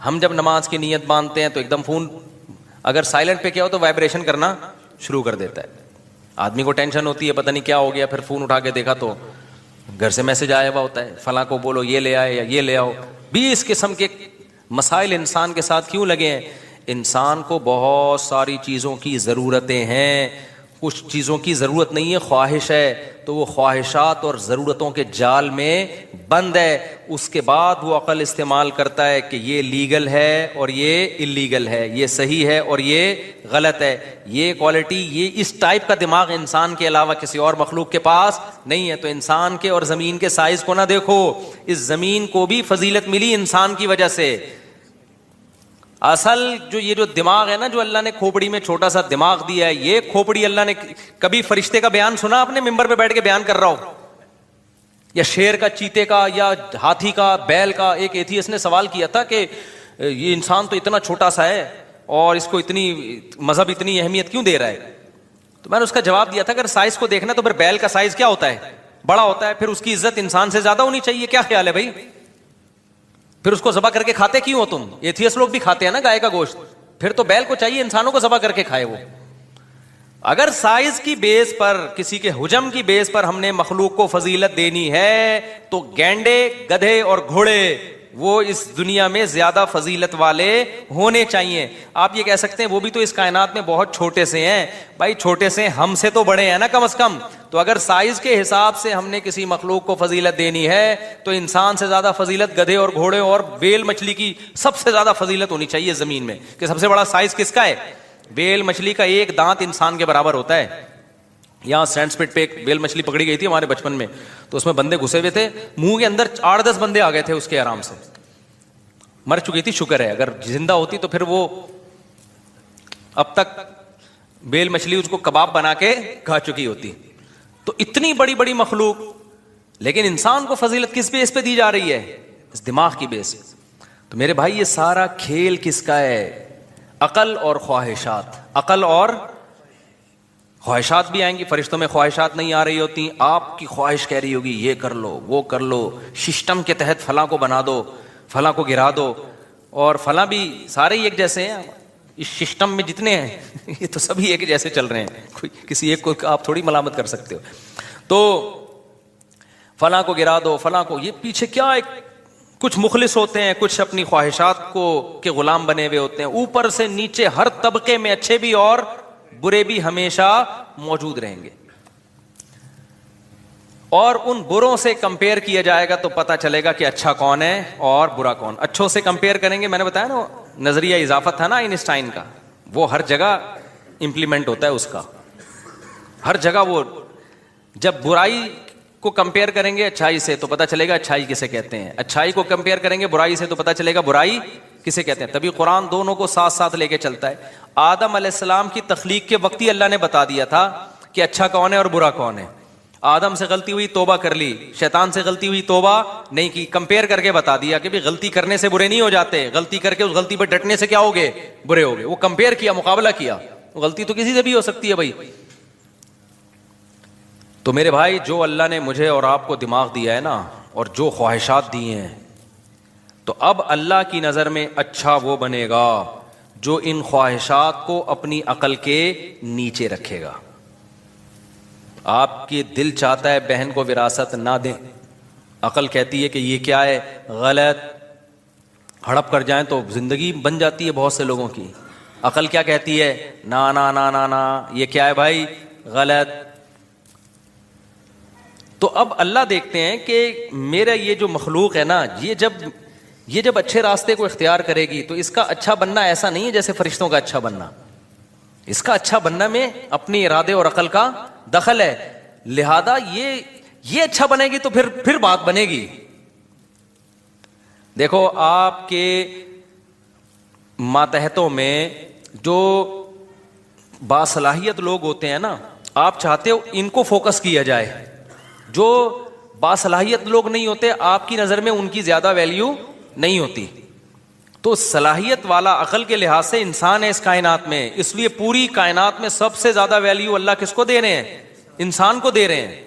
ہم جب نماز کی نیت باندھتے ہیں تو ایک دم فون اگر سائلنٹ پہ کیا ہو تو وائبریشن کرنا شروع کر دیتا ہے. آدمی کو ٹینشن ہوتی ہے پتہ نہیں کیا ہو گیا, پھر فون اٹھا کے دیکھا تو گھر سے میسج آیا ہوا ہوتا ہے, فلاں کو بولو یہ لے آئے یا یہ لے آؤ. 20 قسم کے مسائل انسان کے ساتھ کیوں لگے ہیں؟ انسان کو بہت ساری چیزوں کی ضرورتیں ہیں, کچھ چیزوں کی ضرورت نہیں ہے, خواہش ہے, تو وہ خواہشات اور ضرورتوں کے جال میں بند ہے. اس کے بعد وہ عقل استعمال کرتا ہے کہ یہ لیگل ہے اور یہ اللیگل ہے, یہ صحیح ہے اور یہ غلط ہے. یہ کوالٹی, یہ اس ٹائپ کا دماغ انسان کے علاوہ کسی اور مخلوق کے پاس نہیں ہے. تو انسان کے اور زمین کے سائز کو نہ دیکھو, اس زمین کو بھی فضیلت ملی انسان کی وجہ سے. اصل یہ جو دماغ ہے نا، جو اللہ نے کھوپڑی میں چھوٹا سا دماغ دیا ہے، یہ کھوپڑی اللہ نے کبھی فرشتے کا بیان سنا آپ نے ممبر پہ بیٹھ کے بیان کر رہا ہو، یا شیر کا، چیتے کا، یا ہاتھی کا، بیل کا؟ ایک ایتھیسٹ نے سوال کیا تھا کہ یہ انسان تو اتنا چھوٹا سا ہے اور اس کو اتنی مذہب اتنی اہمیت کیوں دے رہا ہے؟ تو میں نے اس کا جواب دیا تھا اگر سائز کو دیکھنا تو پھر بیل کا سائز کیا ہوتا ہے؟ بڑا ہوتا ہے، پھر اس کی عزت انسان سے زیادہ ہونی چاہیے. کیا خیال ہے بھائی؟ پھر اس کو ذبح کر کے کھاتے کیوں ہو تم؟ ایتھیسٹ لوگ بھی کھاتے ہیں نا گائے کا گوشت، پھر تو بیل کو چاہیے انسانوں کو ذبح کر کے کھائے وہ. اگر سائز کی بیس پر، کسی کے حجم کی بیس پر ہم نے مخلوق کو فضیلت دینی ہے تو گینڈے، گدھے اور گھوڑے وہ اس دنیا میں زیادہ فضیلت والے ہونے چاہیے. آپ یہ کہہ سکتے ہیں وہ بھی تو اس کائنات میں بہت چھوٹے سے ہیں. بھائی چھوٹے سے ہم سے تو بڑے ہیں نا کم از کم. تو اگر سائز کے حساب سے ہم نے کسی مخلوق کو فضیلت دینی ہے تو انسان سے زیادہ فضیلت گدھے اور گھوڑے اور ویل مچھلی کی سب سے زیادہ فضیلت ہونی چاہیے زمین میں. کہ سب سے بڑا سائز کس کا ہے؟ ویل مچھلی کا ایک دانت انسان کے برابر ہوتا ہے. یہاں سینڈ سپٹ پہ ایک ویل مچھلی پکڑی گئی تھی ہمارے بچپن میں، تو اس میں بندے گھسے ہوئے تھے، منہ کے اندر 8-10 بندے آ گئے تھے اس کے آرام سے. مر چکی تھی، شکر ہے، اگر زندہ ہوتی تو پھر وہ اب تک ویل مچھلی اس کو کباب بنا کے کھا چکی ہوتی. تو اتنی بڑی بڑی مخلوق، لیکن انسان کو فضیلت کس بیس پہ دی جا رہی ہے؟ اس دماغ کی بیس. تو میرے بھائی یہ سارا کھیل کس کا ہے؟ عقل اور خواہشات. عقل اور خواہشات بھی آئیں گی. فرشتوں میں خواہشات نہیں آ رہی ہوتی، آپ کی خواہش کہہ رہی ہوگی یہ کر لو وہ کر لو، سسٹم کے تحت فلاں کو بنا دو، فلاں کو گرا دو. اور فلاں بھی سارے ہی ایک جیسے ہیں اس سسٹم میں جتنے ہیں یہ تو سبھی ایک جیسے چل رہے ہیں، کوئی کسی ایک کو آپ تھوڑی ملامت کر سکتے ہو. تو فلاں کو گرا دو، فلاں کو، یہ پیچھے کیا ایک کچھ مخلص ہوتے ہیں، کچھ اپنی خواہشات کو کے غلام بنے ہوئے ہوتے ہیں. اوپر سے نیچے ہر طبقے میں اچھے بھی اور برے بھی ہمیشہ موجود رہیں گے. اور ان بروں سے کمپیئر کیا جائے گا تو پتہ چلے گا کہ اچھا کون ہے اور برا کون. اچھوں سے کمپیئر کریں گے، میں نے بتایا نا نظریہ اضافت تھا نا آئنسٹائن کا، وہ ہر جگہ امپلیمنٹ ہوتا ہے اس کا. ہر جگہ وہ جب برائی کو کمپیئر کریں گے اچھائی سے تو پتہ چلے گا اچھائی کسے کہتے ہیں، اچھائی کو کمپیئر کریں گے برائی سے تو پتہ چلے گا برائی کسے کہتے ہیں. تبھی قرآن دونوں کو ساتھ ساتھ لے کے چلتا ہے. آدم علیہ السلام کی تخلیق کے وقت ہی اللہ نے بتا دیا تھا کہ اچھا کون ہے اور برا کون ہے. آدم سے غلطی ہوئی توبہ کر لی، شیطان سے غلطی ہوئی توبہ نہیں کی. کمپیئر کر کے بتا دیا کہ بھی غلطی کرنے سے برے نہیں ہو جاتے، غلطی کر کے اس غلطی پہ ڈٹنے سے کیا ہوگے؟ برے ہوگے. وہ کمپیئر کیا، مقابلہ کیا. غلطی تو کسی سے بھی ہو سکتی ہے بھائی. تو میرے بھائی جو اللہ نے مجھے اور آپ کو دماغ دیا ہے نا اور جو خواہشات دی ہیں، تو اب اللہ کی نظر میں اچھا وہ بنے گا جو ان خواہشات کو اپنی عقل کے نیچے رکھے گا. آپ کی دل چاہتا ہے بہن کو وراثت نہ دیں، عقل کہتی ہے کہ یہ کیا ہے؟ غلط. ہڑپ کر جائیں تو زندگی بن جاتی ہے بہت سے لوگوں کی. عقل کیا کہتی ہے؟ نا نا نا نا نا، یہ کیا ہے بھائی؟ غلط. تو اب اللہ دیکھتے ہیں کہ میرا یہ جو مخلوق ہے نا، یہ جب اچھے راستے کو اختیار کرے گی تو اس کا اچھا بننا ایسا نہیں ہے جیسے فرشتوں کا اچھا بننا. اس کا اچھا بننا میں اپنی ارادے اور عقل کا دخل ہے. لہذا یہ اچھا بنے گی تو پھر بات بنے گی. دیکھو آپ کے ماتحتوں میں جو باصلاحیت لوگ ہوتے ہیں نا، آپ چاہتے ہو ان کو فوکس کیا جائے. جو باصلاحیت لوگ نہیں ہوتے آپ کی نظر میں ان کی زیادہ ویلیو نہیں ہوتی. تو صلاحیت والا عقل کے لحاظ سے انسان ہے اس کائنات میں، اس لیے پوری کائنات میں سب سے زیادہ ویلیو اللہ کس کو دے رہے ہیں؟ انسان کو دے رہے ہیں.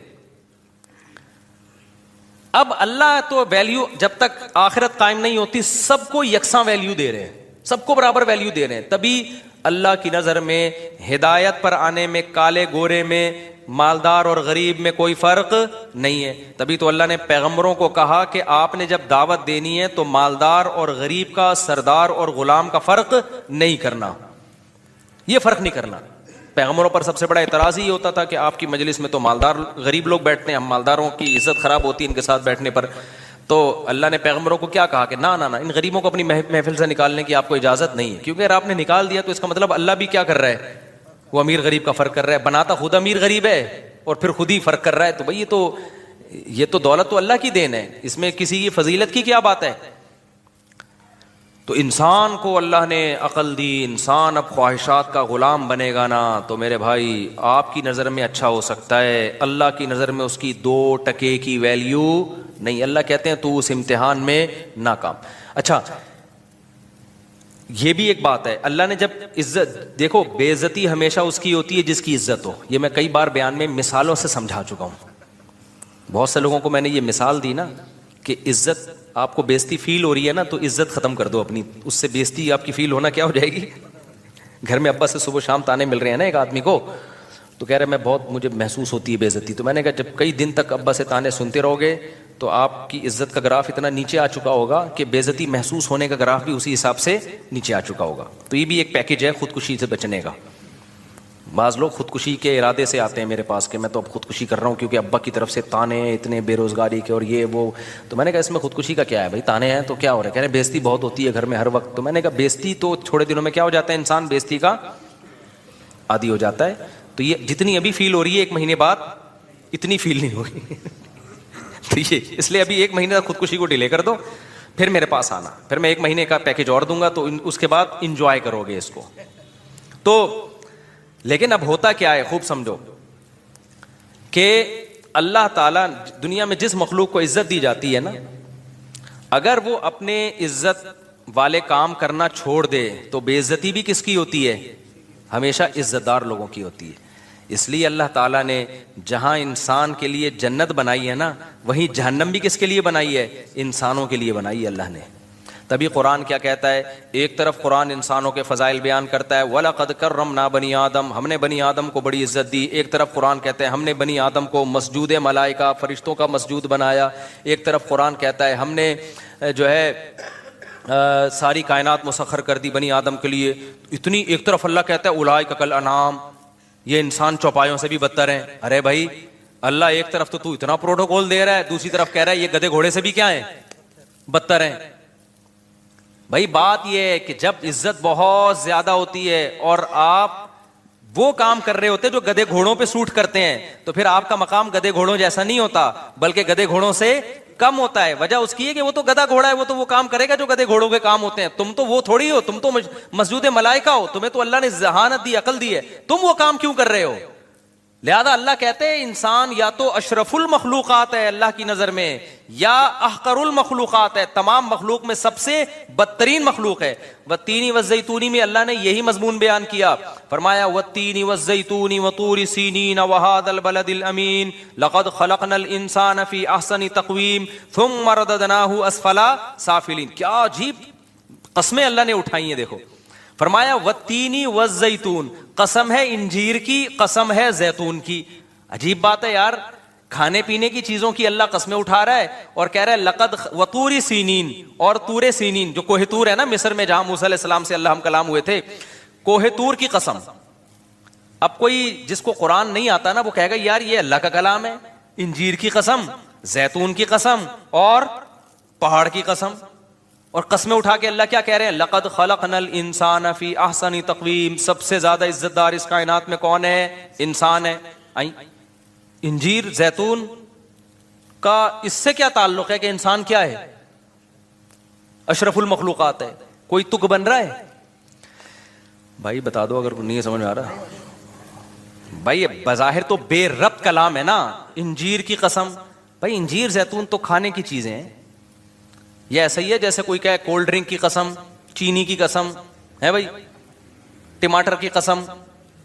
اب اللہ تو ویلیو جب تک آخرت قائم نہیں ہوتی سب کو یکساں ویلیو دے رہے ہیں، سب کو برابر ویلیو دے رہے ہیں. تبھی اللہ کی نظر میں ہدایت پر آنے میں کالے گورے میں، مالدار اور غریب میں کوئی فرق نہیں ہے. تبھی تو اللہ نے پیغمبروں کو کہا کہ آپ نے جب دعوت دینی ہے تو مالدار اور غریب کا، سردار اور غلام کا فرق نہیں کرنا. یہ فرق نہیں کرنا. پیغمبروں پر سب سے بڑا اعتراض ہی ہوتا تھا کہ آپ کی مجلس میں تو مالدار غریب لوگ بیٹھتے ہیں، ہم مالداروں کی عزت خراب ہوتی ہے ان کے ساتھ بیٹھنے پر. تو اللہ نے پیغمبروں کو کیا کہا کہ نہ ان غریبوں کو اپنی محفل سے نکالنے کی آپ کو اجازت نہیں ہے، کیونکہ اگر آپ نے نکال دیا تو اس کا مطلب اللہ بھی کیا کر رہا ہے؟ وہ امیر غریب کا فرق کر رہا ہے. بناتا خود امیر غریب ہے اور پھر خود ہی فرق کر رہا ہے. تو بھائی یہ تو دولت تو اللہ کی دین ہے، اس میں کسی کی فضیلت کی کیا بات ہے؟ تو انسان کو اللہ نے عقل دی، انسان اب خواہشات کا غلام بنے گا نا، تو میرے بھائی آپ کی نظر میں اچھا ہو سکتا ہے، اللہ کی نظر میں اس کی 2 ٹکے کی ویلیو نہیں. اللہ کہتے ہیں تو اس امتحان میں ناکام. اچھا یہ بھی ایک بات ہے، اللہ نے جب عزت، دیکھو بے عزتی ہمیشہ اس کی ہوتی ہے جس کی عزت ہو. یہ میں کئی بار بیان میں مثالوں سے سمجھا چکا ہوں. بہت سے لوگوں کو میں نے یہ مثال دی نا کہ عزت، آپ کو بے عزتی فیل ہو رہی ہے نا تو عزت ختم کر دو اپنی، اس سے بے عزتی آپ کی فیل ہونا کیا ہو جائے گی. گھر میں ابا سے صبح شام تانے مل رہے ہیں نا ایک آدمی کو، تو کہہ رہے میں بہت مجھے محسوس ہوتی ہے بے عزتی. تو میں نے کہا جب کئی دن تک ابا سے تانے سنتے رہو گے تو آپ کی عزت کا گراف اتنا نیچے آ چکا ہوگا کہ بے عزتی محسوس ہونے کا گراف بھی اسی حساب سے نیچے آ چکا ہوگا. تو یہ بھی ایک پیکج ہے خودکشی سے بچنے کا. بعض لوگ خودکشی کے ارادے سے آتے ہیں میرے پاس کہ میں تو اب خودکشی کر رہا ہوں کیونکہ ابا کی طرف سے تانے اتنے بے روزگاری کے اور یہ وہ. تو میں نے کہا اس میں خودکشی کا کیا ہے بھائی، تانے ہیں تو کیا ہو رہا ہے؟ کہہ رہے بے عزتی بہت ہوتی ہے گھر میں ہر وقت. تو میں نے کہا بے عزتی تو تھوڑے دنوں میں کیا ہو جاتا ہے، انسان بے عزتی کا عادی ہو جاتا ہے. تو یہ جتنی ابھی فیل ہو رہی ہے 1 مہینے بعد اتنی فیل نہیں ہوگی. تو یہ اس لیے ابھی 1 مہینے تک خودکشی کو ڈیلے کر دو، پھر میرے پاس آنا، پھر میں 1 مہینے کا پیکج اور دوں گا، تو اس کے بعد انجوائے کرو گے اس کو. تو لیکن اب ہوتا کیا ہے، خوب سمجھو کہ اللہ تعالیٰ دنیا میں جس مخلوق کو عزت دی جاتی ہے نا، اگر وہ اپنے عزت والے کام کرنا چھوڑ دے تو بے عزتی بھی کس کی ہوتی ہے؟ ہمیشہ عزت دار لوگوں کی ہوتی ہے. اس لیے اللہ تعالیٰ نے جہاں انسان کے لیے جنت بنائی ہے نا، وہیں جہنم بھی کس کے لیے بنائی ہے؟ انسانوں کے لیے بنائی ہے اللہ نے. تبھی قرآن کیا کہتا ہے، ایک طرف قرآن انسانوں کے فضائل بیان کرتا ہے وَلَقَدْ كَرَّمْنَا بَنِي آدم، ہم نے بنی آدم کو بڑی عزت دی. ایک طرف قرآن کہتا ہے ہم نے بنی آدم کو مسجود ملائکہ، فرشتوں کا مسجود بنایا. ایک طرف قرآن کہتا ہے ہم نے جو ہے ساری کائنات مسخر کر دی بنی آدم کے لیے. اتنی ایک طرف اللہ کہتا ہے اولئک کالانعام، یہ انسان چوپایوں سے بھی بدتر ہیں. ارے بھائی اللہ ایک طرف تو اتنا پروٹوکول دے رہا ہے، دوسری طرف کہہ رہا ہے یہ گدھے گھوڑے سے بھی کیا ہیں؟ بدتر ہیں. بھائی بات یہ ہے کہ جب عزت بہت زیادہ ہوتی ہے اور آپ وہ کام کر رہے ہوتے جو گدھے گھوڑوں پہ سوٹ کرتے ہیں، تو پھر آپ کا مقام گدھے گھوڑوں جیسا نہیں ہوتا بلکہ گدھے گھوڑوں سے کم ہوتا ہے. وجہ اس کی ہے کہ وہ تو گدھا گھوڑا ہے، وہ تو وہ کام کرے گا جو گدھے گھوڑوں کے کام ہوتے ہیں. تم تو وہ تھوڑی ہو، تم تو مسجود ملائکہ ہو، تمہیں تو اللہ نے ذہانت دی، عقل دی ہے، تم وہ کام کیوں کر رہے ہو؟ لہذا اللہ کہتے ہیں انسان یا تو اشرف المخلوقات ہے اللہ کی نظر میں، یا احقر المخلوقات ہے، تمام مخلوق میں سب سے بدترین مخلوق ہے. والتین والزیتون میں اللہ نے یہی مضمون بیان کیا، فرمایا والتین والزیتون وطور سینین وهذا البلد الامین لقد خلقنا الانسان فی احسن تقویم ثم رددناه اسفل سافلین. کیا عجیب قسمیں اللہ نے اٹھائی ہیں. دیکھو فرمایا والتین والزیتون، قسم ہے انجیر کی، قسم ہے زیتون کی. عجیب بات ہے یار، کھانے پینے کی چیزوں کی اللہ قسمیں اٹھا رہا ہے اور کہہ رہا ہے لقد وطور سینین، اور طور سینین جو کوہ طور ہے نا مصر میں جہاں موسیٰ علیہ السلام سے اللہ ہم کلام ہوئے تھے، کوہ طور کی قسم. اب کوئی جس کو قرآن نہیں آتا نا وہ کہے گا یار یہ اللہ کا کلام ہے، انجیر کی قسم، زیتون کی قسم اور پہاڑ کی قسم. اور قسمیں اٹھا کے اللہ کیا کہہ رہے ہیں؟ لقد خلقنا الانسان فی احسن تقویم. سب سے زیادہ عزت دار اس کائنات میں کون ہے؟ انسان ہے. انجیر زیتون کا اس سے کیا تعلق ہے کہ انسان کیا ہے؟ اشرف المخلوقات ہے. کوئی تک بن رہا ہے؟ بھائی بتا دو اگر نہیں سمجھ میں آ رہا. بھائی بظاہر تو بے ربط کلام ہے نا، انجیر کی قسم. بھائی انجیر زیتون تو کھانے کی چیزیں ہیں. یہ ایسا ہی ہے جیسے کوئی کہے کولڈ ڈرنک کی قسم، چینی کی قسم ہے، بھائی ٹماٹر کی قسم.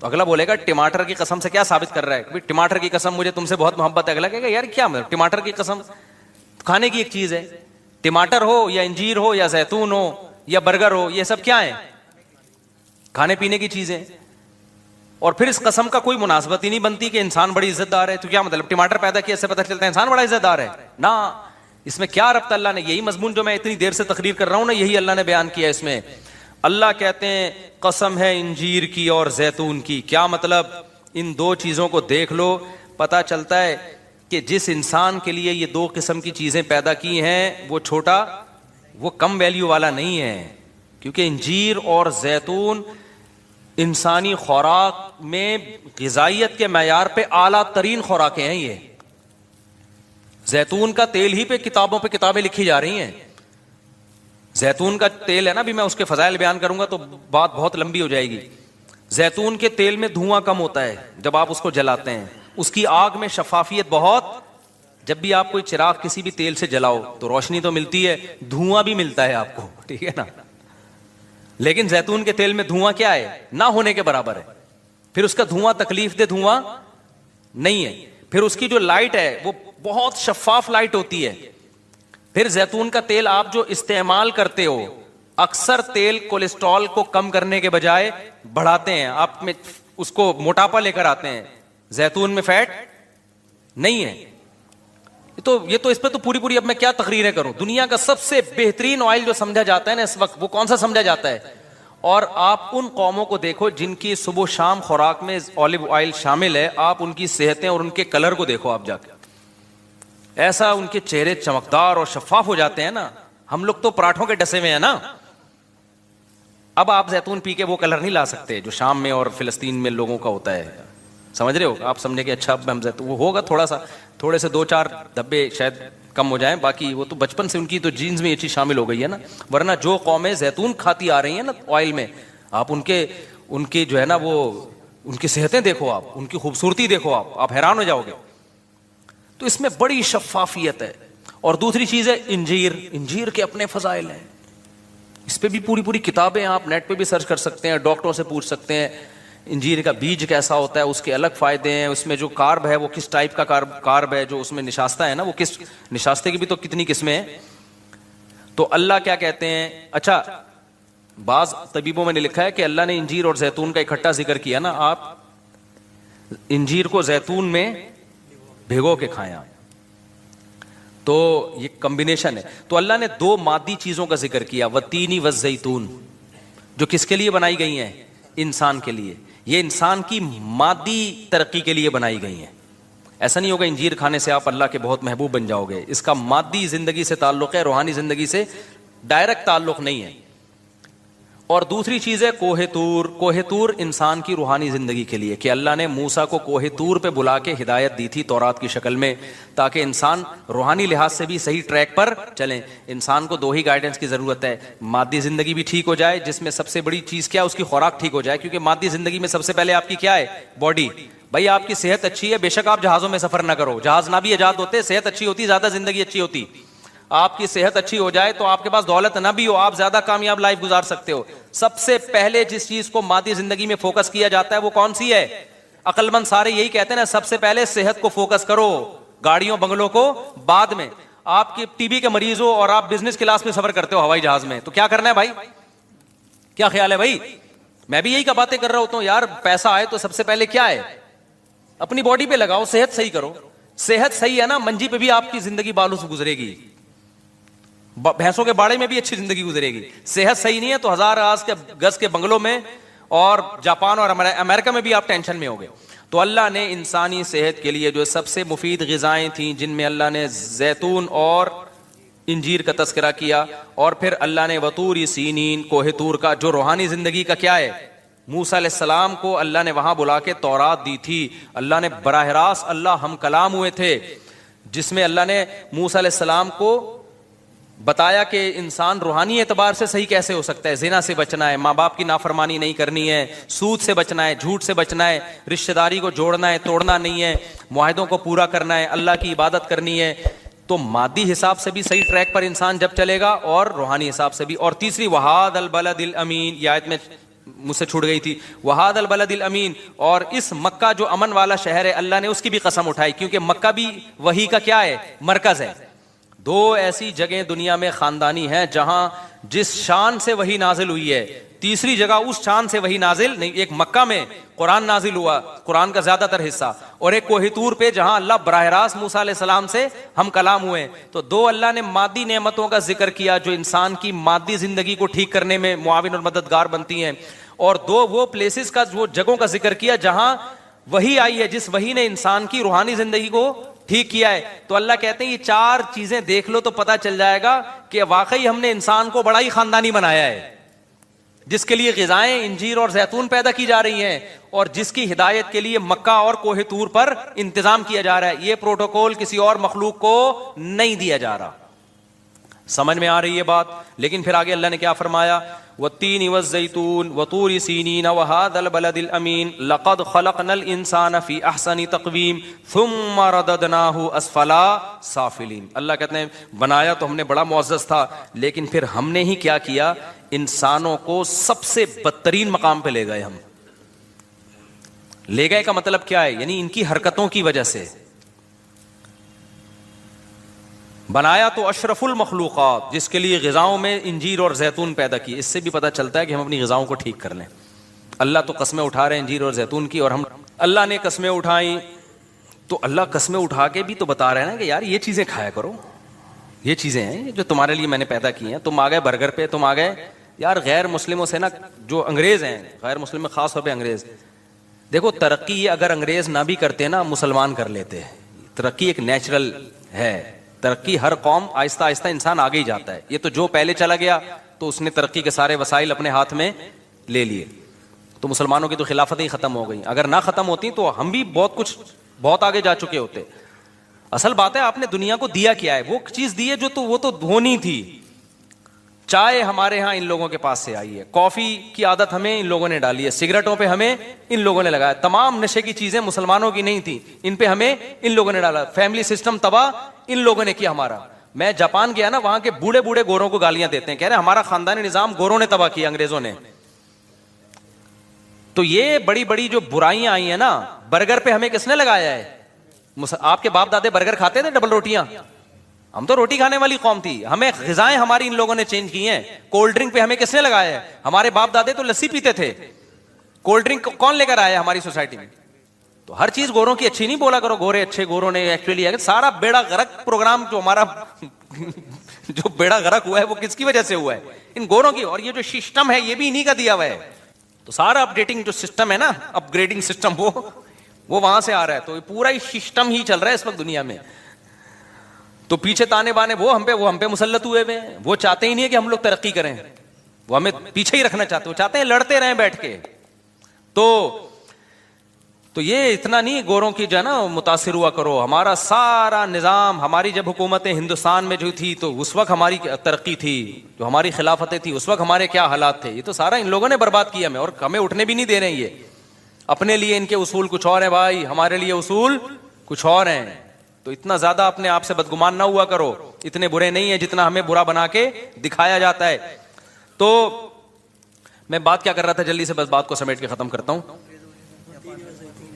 تو اگلا بولے گا ٹماٹر کی قسم سے کیا ثابت کر رہا ہے کہ ٹماٹر کی قسم مجھے تم سے بہت محبت ہے. اگلا کہے گا یار کیا ٹماٹر کی قسم، کھانے کی ایک چیز ہے. ٹماٹر ہو یا انجیر ہو یا زیتون ہو یا برگر ہو، یہ سب کیا ہیں؟ کھانے پینے کی چیزیں. اور پھر اس قسم کا کوئی مناسبت ہی نہیں بنتی کہ انسان بڑی عزت دار ہے. تو کیا مطلب ٹماٹر پیدا کیا اس سے پتہ چلتا ہے انسان بڑا عزت دار ہے؟ نہ، اس میں کیا ربط اللہ نے؟ یہی مضمون جو میں اتنی دیر سے تقریر کر رہا ہوں نا، یہی اللہ نے بیان کیا اس میں. اللہ کہتے ہیں قسم ہے انجیر کی اور زیتون کی. کیا مطلب؟ ان دو چیزوں کو دیکھ لو، پتہ چلتا ہے کہ جس انسان کے لیے یہ دو قسم کی چیزیں پیدا کی ہیں وہ چھوٹا، وہ کم ویلیو والا نہیں ہے. کیونکہ انجیر اور زیتون انسانی خوراک میں غذائیت کے معیار پہ اعلیٰ ترین خوراکیں ہیں. یہ زیتون کا تیل ہی پہ کتابوں پہ کتابیں لکھی جا رہی ہیں. زیتون کا تیل ہے نا, ابھی میں اس کے فضائل بیان کروں گا تو بات بہت لمبی ہو جائے گی. زیتون کے تیل میں دھواں کم ہوتا ہے جب آپ اس کو جلاتے ہیں, اس کی آگ میں شفافیت بہت. جب بھی آپ کوئی چراغ کسی بھی تیل سے جلاؤ تو روشنی تو ملتی ہے, دھواں بھی ملتا ہے آپ کو, ٹھیک ہے نا. لیکن زیتون کے تیل میں دھواں کیا ہے, نہ ہونے کے برابر ہے. پھر اس کا دھواں تکلیف دہ دھواں نہیں ہے. پھر اس کی جو لائٹ ہے وہ بہت شفاف لائٹ ہوتی ہے. پھر زیتون کا تیل آپ جو استعمال کرتے ہو, اکثر تیل کولیسٹرول کو کم کرنے کے بجائے بڑھاتے ہیں, آپ میں اس کو موٹاپا لے کر آتے ہیں. زیتون میں فیٹ نہیں ہے. یہ تو اس پہ تو پوری اب میں کیا تقریریں کروں. دنیا کا سب سے بہترین آئل جو سمجھا جاتا ہے نا اس وقت, وہ کون سا سمجھا جاتا ہے؟ اور آپ ان قوموں کو دیکھو جن کی صبح شام خوراک میں اولیو آئل شامل ہے, آپ ان کی صحتیں اور ان کے کلر کو دیکھو آپ جا کے, ایسا ان کے چہرے چمکدار اور شفاف ہو جاتے ہیں نا. ہم لوگ تو پراٹھوں کے ڈسے میں ہیں نا. اب آپ زیتون پی کے وہ کلر نہیں لا سکتے جو شام میں اور فلسطین میں لوگوں کا ہوتا ہے, سمجھ رہے ہو آپ؟ سمجھے کہ اچھا اب ہم زیتون وہ ہوگا تھوڑے سے 2-4 دھبے شاید کم ہو جائیں, باقی وہ تو بچپن سے ان کی تو جینز میں یہ چیز شامل ہو گئی ہے نا. ورنہ جو قومیں زیتون کھاتی آ رہی ہیں نا آئل میں, آپ ان کے جو ہے نا وہ ان کی صحتیں دیکھو, آپ ان کی خوبصورتی دیکھو, آپ حیران ہو جاؤ گے. تو اس میں بڑی شفافیت ہے. اور دوسری چیز ہے انجیر کے اپنے فضائل ہیں. اس پہ بھی پوری کتابیں آپ نیٹ پہ بھی سرچ کر سکتے ہیں, ڈاکٹروں سے پوچھ سکتے ہیں انجیر کا بیج کیسا ہوتا ہے, اس کے الگ فائدے ہیں, اس میں جو کارب ہے وہ کس ٹائپ کا کارب ہے, جو اس میں نشاستہ ہے نا وہ کس نشاستے کی بھی تو کتنی قسمیں ہیں. تو اللہ کیا کہتے ہیں, اچھا بعض طبیبوں میں نے لکھا ہے کہ اللہ نے انجیر اور زیتون کا اکٹھا ذکر کیا نا, آپ انجیر کو زیتون میں بھگو کے کھائیں تو یہ کمبینیشن ہے. تو اللہ نے 2 مادی چیزوں کا ذکر کیا, والتین والزیتون, جو کس کے لیے بنائی گئی ہیں؟ انسان کے لیے. یہ انسان کی مادی ترقی کے لیے بنائی گئی ہیں. ایسا نہیں ہوگا انجیر کھانے سے آپ اللہ کے بہت محبوب بن جاؤ گے. اس کا مادی زندگی سے تعلق ہے, روحانی زندگی سے ڈائریکٹ تعلق نہیں ہے. اور دوسری چیز ہے کوہ طور. کوہ طور انسان کی روحانی زندگی کے لیے, کہ اللہ نے موسیٰ کو کوہ طور پہ بلا کے ہدایت دی تھی تورات کی شکل میں, تاکہ انسان روحانی لحاظ سے بھی صحیح ٹریک پر چلیں. انسان کو 2 ہی گائیڈنس کی ضرورت ہے, مادی زندگی بھی ٹھیک ہو جائے, جس میں سب سے بڑی چیز کیا, اس کی خوراک ٹھیک ہو جائے. کیونکہ مادی زندگی میں سب سے پہلے آپ کی کیا ہے؟ باڈی. بھائی آپ کی صحت اچھی ہے, بے شک آپ جہازوں میں سفر نہ کرو, جہاز نہ بھی ایجاد ہوتے, صحت اچھی ہوتی زیادہ زندگی اچھی ہوتی. آپ کی صحت اچھی ہو جائے تو آپ کے پاس دولت نہ بھی ہو, آپ زیادہ کامیاب لائف گزار سکتے ہو. سب سے پہلے جس چیز کو مادی زندگی میں فوکس کیا جاتا ہے وہ کون سی ہے؟ عقل مند سارے یہی کہتے ہیں نا, سب سے پہلے صحت کو فوکس کرو, گاڑیوں بنگلوں کو بعد میں. آپ کی ٹی بی کے مریض ہو اور آپ بزنس کلاس میں سفر کرتے ہو ہوائی جہاز میں, تو کیا کرنا ہے بھائی؟ کیا خیال ہے بھائی؟ میں بھی یہی کا باتیں کر رہا ہوتا ہوں یار. پیسہ آئے تو سب سے پہلے کیا ہے؟ اپنی باڈی پہ لگاؤ, صحت صحیح کرو. صحت صحیح ہے نا, منجی پہ بھی آپ کی زندگی بالوں سے گزرے گی, بھینسوں کے باڑے میں بھی اچھی زندگی گزرے گی. صحت صحیح نہیں ہے تو 1000 گز کے بنگلوں میں اور جاپان اور امریکہ میں بھی آپ ٹینشن میں ہوگے. تو اللہ نے انسانی صحت کے لیے جو سب سے مفید غذائیں تھیں, جن میں اللہ نے زیتون اور انجیر کا تذکرہ کیا, اور پھر اللہ نے وطور سینین, کوہ طور کا جو روحانی زندگی کا کیا ہے, موسیٰ علیہ السلام کو اللہ نے وہاں بلا کے تورات دی تھی. اللہ نے براہ راست اللہ ہم کلام ہوئے تھے, جس میں اللہ نے موسیٰ علیہ السلام کو بتایا کہ انسان روحانی اعتبار سے صحیح کیسے ہو سکتا ہے. زنا سے بچنا ہے, ماں باپ کی نافرمانی نہیں کرنی ہے, سود سے بچنا ہے, جھوٹ سے بچنا ہے, رشتہ داری کو جوڑنا ہے, توڑنا نہیں ہے, معاہدوں کو پورا کرنا ہے, اللہ کی عبادت کرنی ہے. تو مادی حساب سے بھی صحیح ٹریک پر انسان جب چلے گا, اور روحانی حساب سے بھی. اور تیسری وہاد البلد الامین, یہ آیت میں مجھ سے چھوٹ گئی تھی, وہاد البلد الامین, اور اس مکہ جو امن والا شہر ہے, اللہ نے اس کی بھی قسم اٹھائی, کیونکہ مکہ بھی وحی کا کیا ہے, مرکز ہے. 2 ایسی جگہیں دنیا میں خاندانی ہیں جہاں جس شان سے وحی نازل ہوئی ہے, تیسری جگہ اس شان سے وحی نازل نہیں. ایک مکہ میں قرآن نازل ہوا, قرآن کا زیادہ تر حصہ, اور ایک کوہ طور پہ جہاں اللہ براہ راست موسیٰ علیہ السلام سے ہم کلام ہوئے. تو 2 اللہ نے مادی نعمتوں کا ذکر کیا جو انسان کی مادی زندگی کو ٹھیک کرنے میں معاون اور مددگار بنتی ہیں, اور 2 وہ پلیسز کا, وہ جگہوں کا ذکر کیا جہاں وحی آئی ہے, جس وحی نے انسان کی روحانی زندگی کو ٹھیک کیا ہے. تو اللہ کہتے ہیں یہ 4 چیزیں دیکھ لو تو پتا چل جائے گا کہ واقعی ہم نے انسان کو بڑا ہی خاندانی بنایا ہے, جس کے لیے غذائیں انجیر اور زیتون پیدا کی جا رہی ہیں, اور جس کی ہدایت کے لیے مکہ اور کوہ طور پر انتظام کیا جا رہا ہے. یہ پروٹوکول کسی اور مخلوق کو نہیں دیا جا رہا. سمجھ میں آ رہی ہے بات؟ لیکن پھر آگے اللہ نے کیا فرمایا؟ والتین والزیتون وطور سینین وہذا البلد الامین لقد خلقنا الانسان فی احسن تقویم ثم رددناہ اسفلا سافلین. اللہ کہتے ہیں بنایا تو ہم نے بڑا معزز تھا، لیکن پھر ہم نے ہی کیا کیا؟ انسانوں کو سب سے بدترین مقام پہ لے گئے. ہم لے گئے کا مطلب کیا ہے؟ یعنی ان کی حرکتوں کی وجہ سے. بنایا تو اشرف المخلوقات، جس کے لیے غذاؤں میں انجیر اور زیتون پیدا کی. اس سے بھی پتہ چلتا ہے کہ ہم اپنی غذاؤں کو ٹھیک کر لیں. اللہ تو قسمیں اٹھا رہے ہیں انجیر اور زیتون کی، اور ہم اللہ نے قسمیں اٹھائیں تو اللہ قسمیں اٹھا کے بھی تو بتا رہے ہیں نا کہ یار یہ چیزیں کھایا کرو، یہ چیزیں ہیں جو تمہارے لیے میں نے پیدا کی ہیں. تم آ گئے برگر پہ، تم آ گئے یار غیر مسلموں سے نا، جو انگریز ہیں غیر مسلم میں خاص طور پہ انگریز. دیکھو ترقی اگر انگریز نہ بھی کرتے نا مسلمان کر لیتے. ترقی ایک نیچرل ہے. ترقی ہر قوم آہستہ آہستہ انسان آگے ہی جاتا ہے. یہ تو جو پہلے چلا گیا تو اس نے ترقی کے سارے وسائل اپنے ہاتھ میں لے لیے. تو مسلمانوں کی تو خلافتیں ہی ختم ہو گئی. اگر نہ ختم ہوتی تو ہم بھی بہت آگے جا چکے ہوتے. اصل بات ہے آپ نے دنیا کو دیا کیا ہے؟ وہ چیز دی ہے جو تو وہ تو ہونی تھی. چائے ہمارے ہاں ان لوگوں کے پاس سے آئی ہے، کافی کی عادت ہمیں ان لوگوں نے ڈالی ہے، سگریٹوں پہ ہمیں ان لوگوں نے لگایا. تمام نشے کی چیزیں مسلمانوں کی نہیں تھی، ان پہ ہمیں ان لوگوں نے ڈالا. فیملی سسٹم تباہ ان لوگوں نے کیا ہمارا. میں جاپان گیا نا، وہاں کے بوڑھے بوڑھے گوروں کو گالیاں دیتے ہیں، کہہ رہے ہمارا خاندانی نظام گوروں نے تباہ کیا، انگریزوں نے. تو یہ بڑی بڑی جو برائیاں آئی ہیں نا، برگر پہ ہمیں کس نے لگایا ہے؟ آپ کے باپ دادے برگر کھاتے تھے ڈبل روٹیاں؟ ہم تو روٹی کھانے والی قوم تھی. ہمیں غذائیں ہماری ان لوگوں نے چینج کی ہیں. کولڈ ڈرنک پہ ہمیں کس نے لگایا ہے؟ ہمارے باپ دادے تو لسی پیتے تھے. کولڈ ڈرنک کون لے کر آیا ہماری سوسائٹی میں؟ تو ہر چیز گوروں کی اچھی نہیں بولا کرو. گورے اچھے، گوروں نے ایکچولی سارا بیڑا غرق پروگرام جو ہمارا جو بیڑا غرق ہوا ہے وہ کس کی وجہ سے ہوا ہے؟ ان گوروں کی. اور یہ جو سسٹم ہے یہ بھی انہی کا دیا ہوا ہے. تو سارا اپڈیٹنگ جو سسٹم ہے نا، اپ گریڈنگ سسٹم، وہ وہاں سے آ رہا ہے. تو پورا ہی سسٹم ہی چل رہا ہے اس وقت دنیا میں. تو پیچھے تانے بانے وہ ہم پہ مسلط ہوئے ہوئے ہیں. وہ چاہتے ہی نہیں ہے کہ ہم لوگ ترقی کریں، وہ ہمیں پیچھے ہی رکھنا چاہتے. وہ چاہتے ہیں لڑتے رہیں بیٹھ کے. تو یہ اتنا نہیں گوروں کی جو ہے نا متاثر ہوا کرو. ہمارا سارا نظام، ہماری جب حکومتیں ہندوستان میں جو تھی تو اس وقت ہماری ترقی تھی، جو ہماری خلافتیں تھی اس وقت ہمارے کیا حالات تھے. یہ تو سارا ان لوگوں نے برباد کیا ہمیں، اور ہمیں اٹھنے بھی نہیں دے رہے ہیں. یہ اپنے لیے ان کے اصول کچھ اور ہیں بھائی، ہمارے لیے اصول کچھ اور ہیں. تو اتنا زیادہ اپنے آپ سے بدگمان نہ ہوا کرو. اتنے برے نہیں ہیں جتنا ہمیں برا بنا کے دکھایا جاتا ہے. تو میں بات کیا کر رہا تھا، جلدی سے بس بات کو سمیٹ کے ختم کرتا ہوں.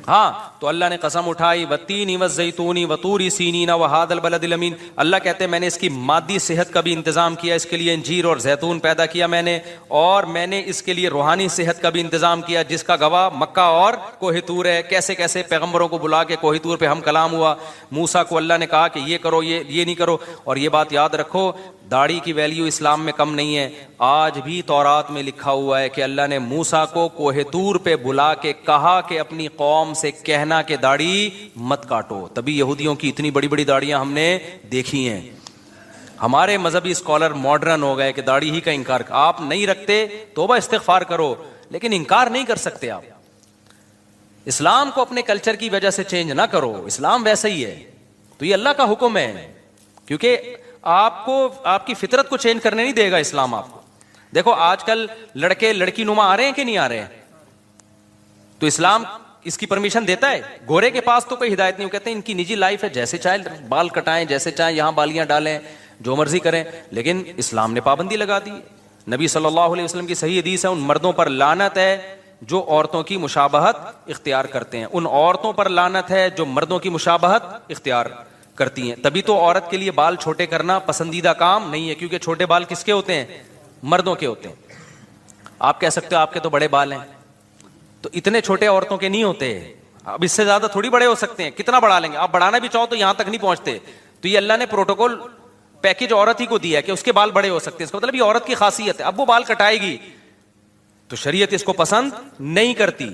ہاں، تو اللہ نے قسم اٹھائی والتین والزیتون وطور سینین وہذا البلد الامین. اللہ کہتے ہیں میں نے اس کی مادی صحت کا بھی انتظام کیا، اس کے لیے انجیر اور زیتون پیدا کیا میں نے، اور میں نے اس کے لیے روحانی صحت کا بھی انتظام کیا، جس کا گواہ مکہ اور کوہ طور ہے. کیسے کیسے پیغمبروں کو بلا کے کوہ طور پہ ہم کلام ہوا. موسیٰ کو اللہ نے کہا کہ یہ کرو، یہ نہیں کرو. اور یہ بات یاد رکھو، داڑھی کی ویلیو اسلام میں کم نہیں ہے. آج بھی تورات میں لکھا ہوا ہے کہ اللہ نے موسیٰ کو کوہ طور پہ بلا کے کہا کہ اپنی قوم سے کہنا کہ داڑھی مت کاٹو. تبھی یہودیوں کی اتنی بڑی بڑی داڑیاں ہم نے دیکھی ہیں. ہمارے مذہبی اسکالر ماڈرن ہو گئے کہ داڑھی ہی کا انکار. آپ نہیں رکھتے توبہ استغفار کرو، لیکن انکار نہیں کر سکتے آپ. اسلام کو اپنے کلچر کی وجہ سے چینج نہ کرو، اسلام ویسا ہی ہے. تو یہ اللہ کا حکم ہے، کیونکہ آپ کو آپ کی فطرت کو چینج کرنے نہیں دے گا اسلام آپ کو. دیکھو آج کل لڑکے لڑکی نما آ رہے ہیں کہ نہیں آ رہے ہیں؟ تو اسلام اس کی پرمیشن دیتا ہے. گورے کے پاس تو کوئی ہدایت نہیں. وہ کہتے ہیں ان کی نجی لائف ہے، جیسے چاہے بال کٹائیں، جیسے چاہیں یہاں بالیاں ڈالیں، جو مرضی کریں. لیکن اسلام نے پابندی لگا دی. نبی صلی اللہ علیہ وسلم کی صحیح حدیث ہے، ان مردوں پر لعنت ہے جو عورتوں کی مشابہت اختیار کرتے ہیں. ان عورتوں پر لعنت ہے جو مردوں کی مشابہت اختیار کرتی ہیں. تبھی تو عورت کے لیے بال چھوٹے کرنا پسندیدہ کام نہیں ہے، کیونکہ چھوٹے بال کس کے ہوتے ہیں؟ مردوں کے ہوتے ہیں. آپ کہہ سکتے ہو آپ کے تو بڑے بال ہیں، تو اتنے چھوٹے عورتوں کے نہیں ہوتے. اب اس سے زیادہ تھوڑی بڑے ہو سکتے ہیں. کتنا بڑھا لیں گے آپ؟ بڑھانا بھی چاہو تو یہاں تک نہیں پہنچتے. تو یہ اللہ نے پروٹوکول پیکج عورت ہی کو دیا ہے کہ اس کے بال بڑے ہو سکتے ہیں. اس کا مطلب یہ عورت کی خاصیت ہے. اب وہ بال کٹائے گی تو شریعت اس کو پسند نہیں کرتی.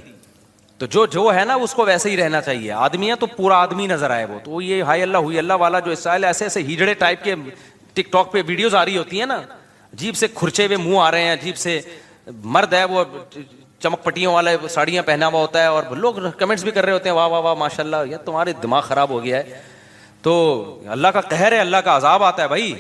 تو جو ہے نا اس کو ویسے ہی رہنا چاہیے. آدمی ہے تو پورا آدمی نظر آئے. وہ تو یہ ہائی اللہ ہوئی اللہ والا جو اسٹائل ایسے ایسے ہیجڑے ٹائپ کے ٹک ٹاک پہ ویڈیوز آ رہی ہوتی ہیں نا، عجیب سے کھرچے ہوئے منہ آ رہے ہیں، عجیب سے. مرد ہے وہ چمک پٹیوں والا ساڑیاں پہنا ہوا ہوتا ہے، اور لوگ کمنٹس بھی کر رہے ہوتے ہیں واہ واہ واہ ماشاء اللہ. یہ تمہارے دماغ خراب ہو گیا ہے. تو اللہ کا قہر ہے، اللہ کا عذاب آتا ہے بھائی.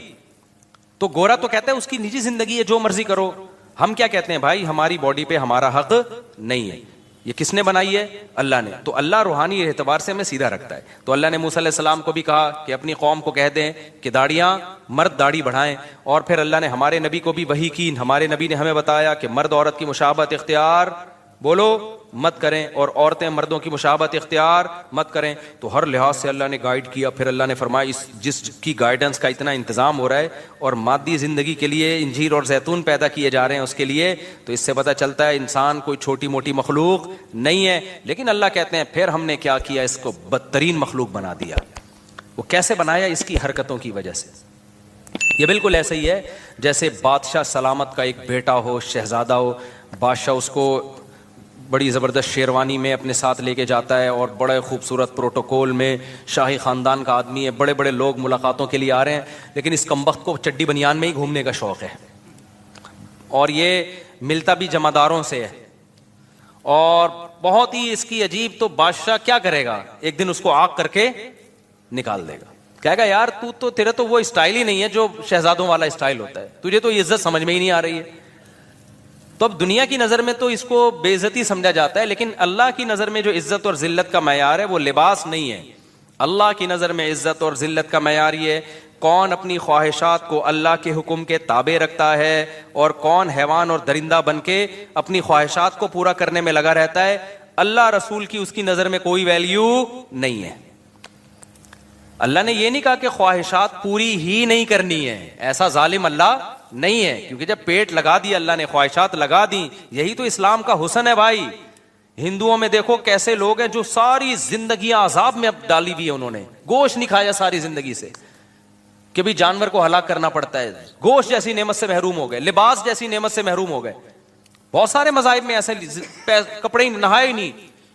تو گورا تو کہتا ہے اس کی نجی زندگی ہے، جو مرضی کرو. ہم کیا کہتے ہیں بھائی ہماری باڈی پہ ہمارا حق نہیں ہے. یہ کس نے بنائی ہے؟ اللہ نے. تو اللہ روحانی اعتبار سے ہمیں سیدھا رکھتا ہے. تو اللہ نے موسیٰ علیہ السلام کو بھی کہا کہ اپنی قوم کو کہہ دیں کہ داڑیاں، مرد داڑھی بڑھائیں. اور پھر اللہ نے ہمارے نبی کو بھی وحی کی، ہمارے نبی نے ہمیں بتایا کہ مرد عورت کی مشابہت اختیار بولو مت کریں، اور عورتیں مردوں کی مشابہت اختیار مت کریں. تو ہر لحاظ سے اللہ نے گائیڈ کیا. پھر اللہ نے فرمایا جس کی گائیڈنس کا اتنا انتظام ہو رہا ہے اور مادی زندگی کے لیے انجیر اور زیتون پیدا کیے جا رہے ہیں اس کے لیے، تو اس سے پتہ چلتا ہے انسان کوئی چھوٹی موٹی مخلوق نہیں ہے. لیکن اللہ کہتے ہیں پھر ہم نے کیا کیا، اس کو بدترین مخلوق بنا دیا. وہ کیسے بنایا؟ اس کی حرکتوں کی وجہ سے. یہ بالکل ایسا ہی ہے جیسے بادشاہ سلامت کا ایک بیٹا ہو، شہزادہ ہو. بادشاہ اس کو بڑی زبردست شیروانی میں اپنے ساتھ لے کے جاتا ہے اور بڑے خوبصورت پروٹوکول میں، شاہی خاندان کا آدمی ہے، بڑے بڑے لوگ ملاقاتوں کے لیے آ رہے ہیں، لیکن اس کمبخت کو چڈی بنیان میں ہی گھومنے کا شوق ہے. اور یہ ملتا بھی جمعداروں سے ہے اور بہت ہی اس کی عجیب. تو بادشاہ کیا کرے گا؟ ایک دن اس کو آگ کر کے نکال دے گا. کہے گا یار تو تیرے تو وہ اسٹائل ہی نہیں ہے جو شہزادوں والا اسٹائل ہوتا ہے، تجھے تو یہ عزت سمجھ میں ہی نہیں آ رہی ہے. تو اب دنیا کی نظر میں تو اس کو بے عزتی سمجھا جاتا ہے، لیکن اللہ کی نظر میں جو عزت اور ذلت کا معیار ہے وہ لباس نہیں ہے. اللہ کی نظر میں عزت اور ذلت کا معیار یہ ہے کون اپنی خواہشات کو اللہ کے حکم کے تابع رکھتا ہے اور کون حیوان اور درندہ بن کے اپنی خواہشات کو پورا کرنے میں لگا رہتا ہے. اللہ رسول کی اس کی نظر میں کوئی ویلیو نہیں ہے. اللہ نے یہ نہیں کہا کہ خواہشات پوری ہی نہیں کرنی ہے، ایسا ظالم اللہ نہیں ہے. کیونکہ جب پیٹ لگا دیا اللہ نے، خواہشات لگا دی، یہی تو اسلام کا حسن ہے بھائی. ہندوؤں میں دیکھو کیسے لوگ ہیں جو ساری زندگیاں عذاب میں اب ڈالی ہوئی ہے، انہوں نے گوشت نہیں کھایا ساری زندگی سے، کہ بھی جانور کو ہلاک کرنا پڑتا ہے. گوشت جیسی نعمت سے محروم ہو گئے، لباس جیسی نعمت سے محروم ہو گئے. بہت سارے مذاہب میں ایسے کپڑے ہی نہائے نہیں،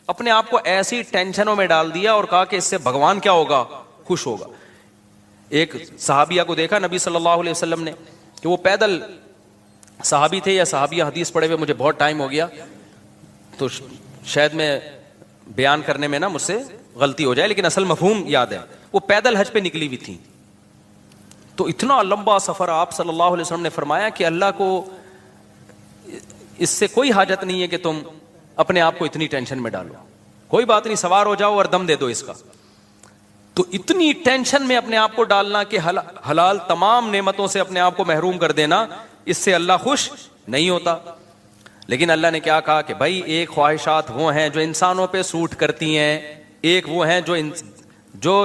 اپنے آپ کو ایسی ٹینشنوں میں ڈال دیا اور کہا کہ اس سے بھگوان کیا ہوگا؟ خوش ہوگا. ایک صحابیہ کو دیکھا نبی صلی اللہ علیہ وسلم نے کہ وہ پیدل، صحابی تھے یا صحابیہ، حدیث پڑھے ہوئے مجھے بہت ٹائم ہو گیا تو شاید میں بیان کرنے میں نا مجھ سے غلطی ہو جائے، لیکن اصل مفہوم یاد ہے. وہ پیدل حج پہ نکلی ہوئی تھی. تو اتنا لمبا سفر، آپ صلی اللہ علیہ وسلم نے فرمایا کہ اللہ کو اس سے کوئی حاجت نہیں ہے کہ تم اپنے آپ کو اتنی ٹینشن میں ڈالو. کوئی بات نہیں، سوار ہو جاؤ اور دم دے دو اس کا. تو اتنی ٹینشن میں اپنے آپ کو ڈالنا کہ حلال تمام نعمتوں سے اپنے آپ کو محروم کر دینا، اس سے اللہ خوش نہیں ہوتا. لیکن اللہ نے کیا کہا کہ بھائی ایک خواہشات وہ ہیں جو انسانوں پہ سوٹ کرتی ہیں، ایک وہ ہیں جو